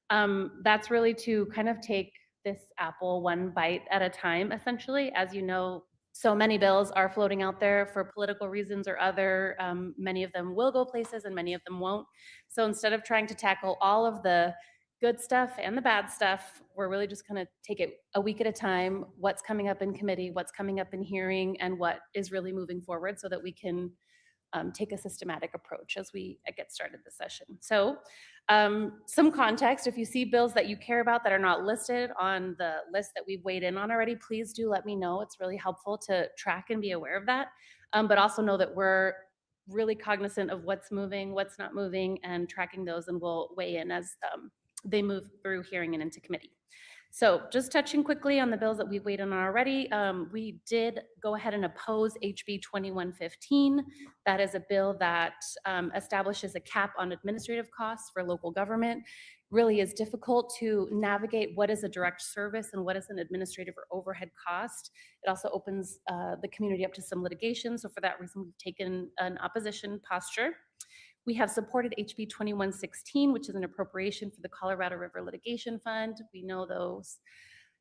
That's really to kind of take this apple one bite at a time, essentially. As you know, so many bills are floating out there for political reasons or other. Many of them will go places and many of them won't. So instead of trying to tackle all of the good stuff and the bad stuff, we're really just going to take it a week at a time, what's coming up in committee, what's coming up in hearing, and what is really moving forward so that we can take a systematic approach as we get started this session. So some context, if you see bills that you care about that are not listed on the list that we've weighed in on already, please do let me know. It's really helpful to track and be aware of that, but also know that we're really cognizant of what's moving, what's not moving, and tracking those, and we'll weigh in as they move through hearing and into committee. So just touching quickly on the bills that we've weighed in on already, we did go ahead and oppose HB 2115. That is a bill that establishes a cap on administrative costs for local government. Really is difficult to navigate what is a direct service and what is an administrative or overhead cost. It also opens the community up to some litigation. So for that reason, we've taken an opposition posture. We have supported HB 2116, which is an appropriation for the Colorado River Litigation Fund. We know those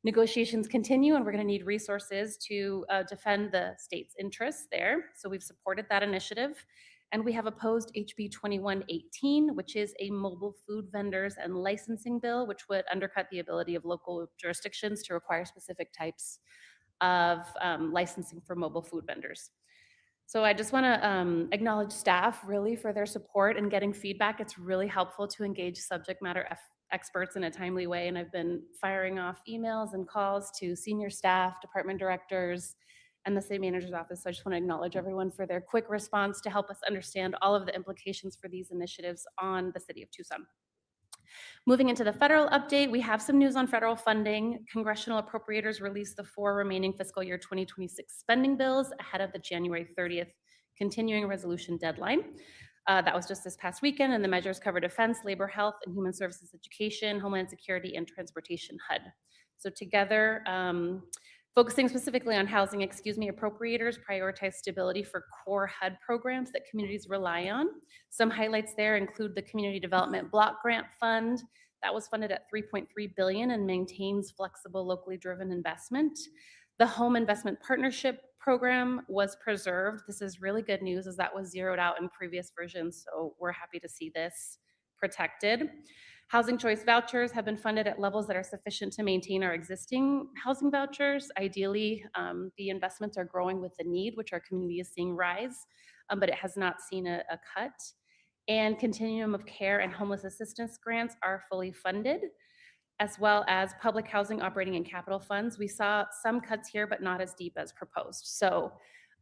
negotiations continue, and we're going to need resources to defend the state's interests there. So we've supported that initiative. And we have opposed HB 2118, which is a mobile food vendors and licensing bill, which would undercut the ability of local jurisdictions to require specific types of licensing for mobile food vendors. So I just want to acknowledge staff really for their support and getting feedback. It's really helpful to engage subject matter experts in a timely way. And I've been firing off emails and calls to senior staff, department directors, and the city manager's office. So I just want to acknowledge everyone for their quick response to help us understand all of the implications for these initiatives on the city of Tucson. Moving into the federal update, we have some news on federal funding. Congressional appropriators released the 4 remaining fiscal year 2026 spending bills ahead of the January 30th continuing resolution deadline. That was just this past weekend, and the measures cover defense, labor, health, and human services, education, homeland security, and transportation HUD. So together, focusing specifically on housing, appropriators prioritize stability for core HUD programs that communities rely on. Some highlights there include the Community Development Block Grant Fund. That was funded at $3.3 billion and maintains flexible, locally driven investment. The Home Investment Partnership Program was preserved. This is really good news as that was zeroed out in previous versions, so we're happy to see this protected. Housing choice vouchers have been funded at levels that are sufficient to maintain our existing housing vouchers. Ideally, the investments are growing with the need, which our community is seeing rise. but it has not seen a cut. And continuum of care and homeless assistance grants are fully funded, as well as public housing operating and capital funds. We saw some cuts here, but not as deep as proposed. So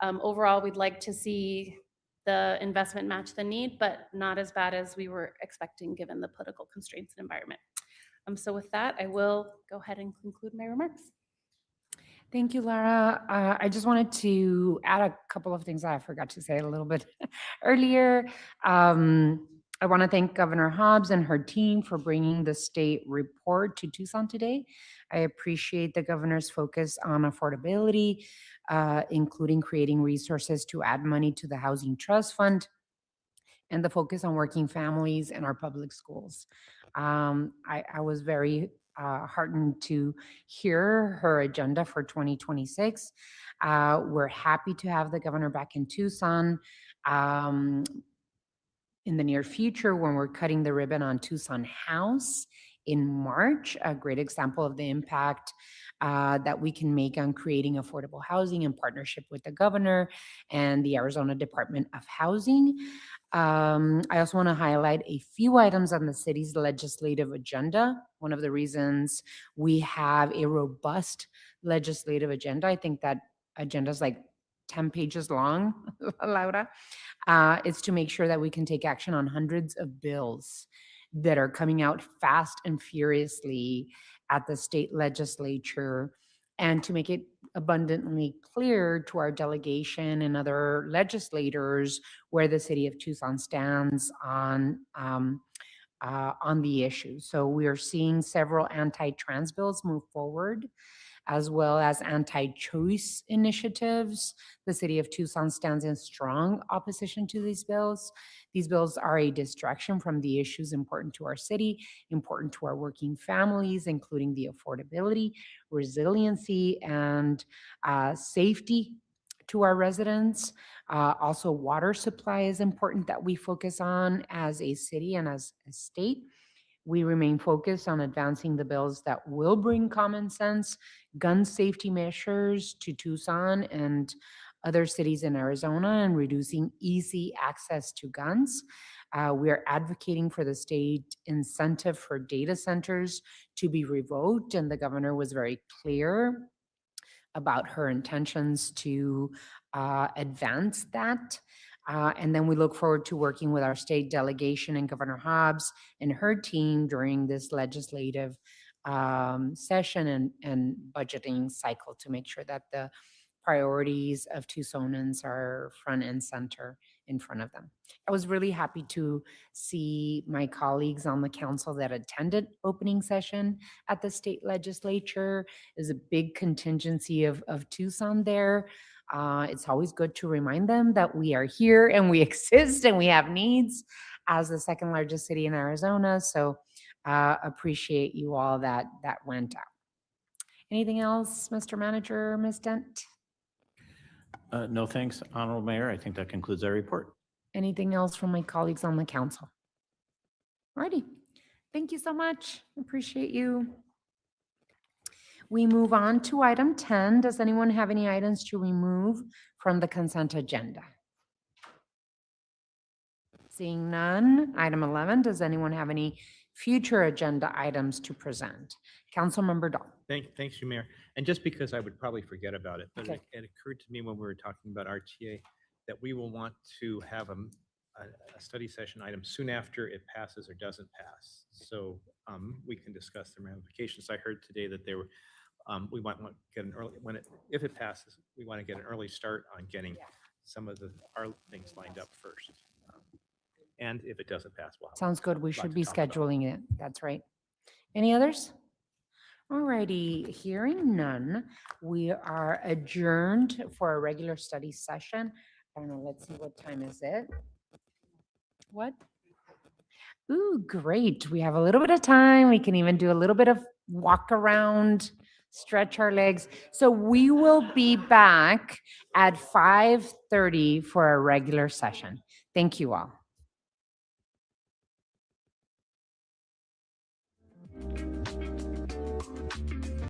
overall, we'd like to see the investment match the need, but not as bad as we were expecting given the political constraints and environment. So with that, I will go ahead and conclude my remarks. Thank you, Lara. I just wanted to add a couple of things that I forgot to say a little bit earlier. I want to thank Governor Hobbs and her team for bringing the state report to Tucson today. I appreciate the governor's focus on affordability, including creating resources to add money to the Housing Trust Fund, and the focus on working families and our public schools. I was very heartened to hear her agenda for 2026. We're happy to have the governor back in Tucson in the near future when we're cutting the ribbon on Tucson House in March, a great example of the impact that we can make on creating affordable housing in partnership with the governor and the Arizona Department of Housing. I also want to highlight a few items on the city's legislative agenda. One of the reasons we have a robust legislative agenda, I think that agenda is like 10 pages long, Laura, is to make sure that we can take action on hundreds of bills that are coming out fast and furiously at the state legislature, and to make it abundantly clear to our delegation and other legislators where the city of Tucson stands on the issue. So we are seeing several anti-trans bills move forward, as well as anti-choice initiatives. The city of Tucson stands in strong opposition to these bills. These bills are a distraction from the issues important to our city, important to our working families, including the affordability, resiliency, and safety to our residents. Also, water supply is important that we focus on as a city and as a state. We remain focused on advancing the bills that will bring common sense gun safety measures to Tucson and other cities in Arizona and reducing easy access to guns. We are advocating for the state incentive for data centers to be revoked, and the governor was very clear about her intentions to advance that. And then we look forward to working with our state delegation and Governor Hobbs and her team during this legislative session and budgeting cycle to make sure that the priorities of Tucsonans are front and center in front of them. I was really happy to see my colleagues on the council that attended opening session at the state legislature. There's a big contingency of Tucson there. It's always good to remind them that we are here and we exist and we have needs as the second largest city in Arizona. So appreciate you all that went out. Anything else, Mr. Manager, Ms. Dent? No, thanks, Honorable Mayor. I think that concludes our report. Anything else from my colleagues on the council? Alrighty. Thank you so much. Appreciate you. We move on to item 10. Does anyone have any items to remove from the consent agenda? Seeing none. Item 11. Does anyone have any future agenda items to present? Councilmember Dahl. Thanks, you, Mayor. And just because I would probably forget about it, but Okay. it occurred to me when we were talking about RTA that we will want to have a study session item soon after it passes or doesn't pass. So we can discuss the ramifications. I heard today that there were, we might want to get an early, if it passes, we want to get an early start on getting some of our things lined up first. And if it doesn't pass, well. Sounds good. We lot should to be talk about. scheduling it. That's right. Any others? Alrighty, hearing none, we are adjourned for a regular study session. I don't know, let's see, what time is it? What? Ooh, great. We have a little bit of time. We can even do a little bit of walk around, stretch our legs. So we will be back at 5:30 for a regular session. Thank you all.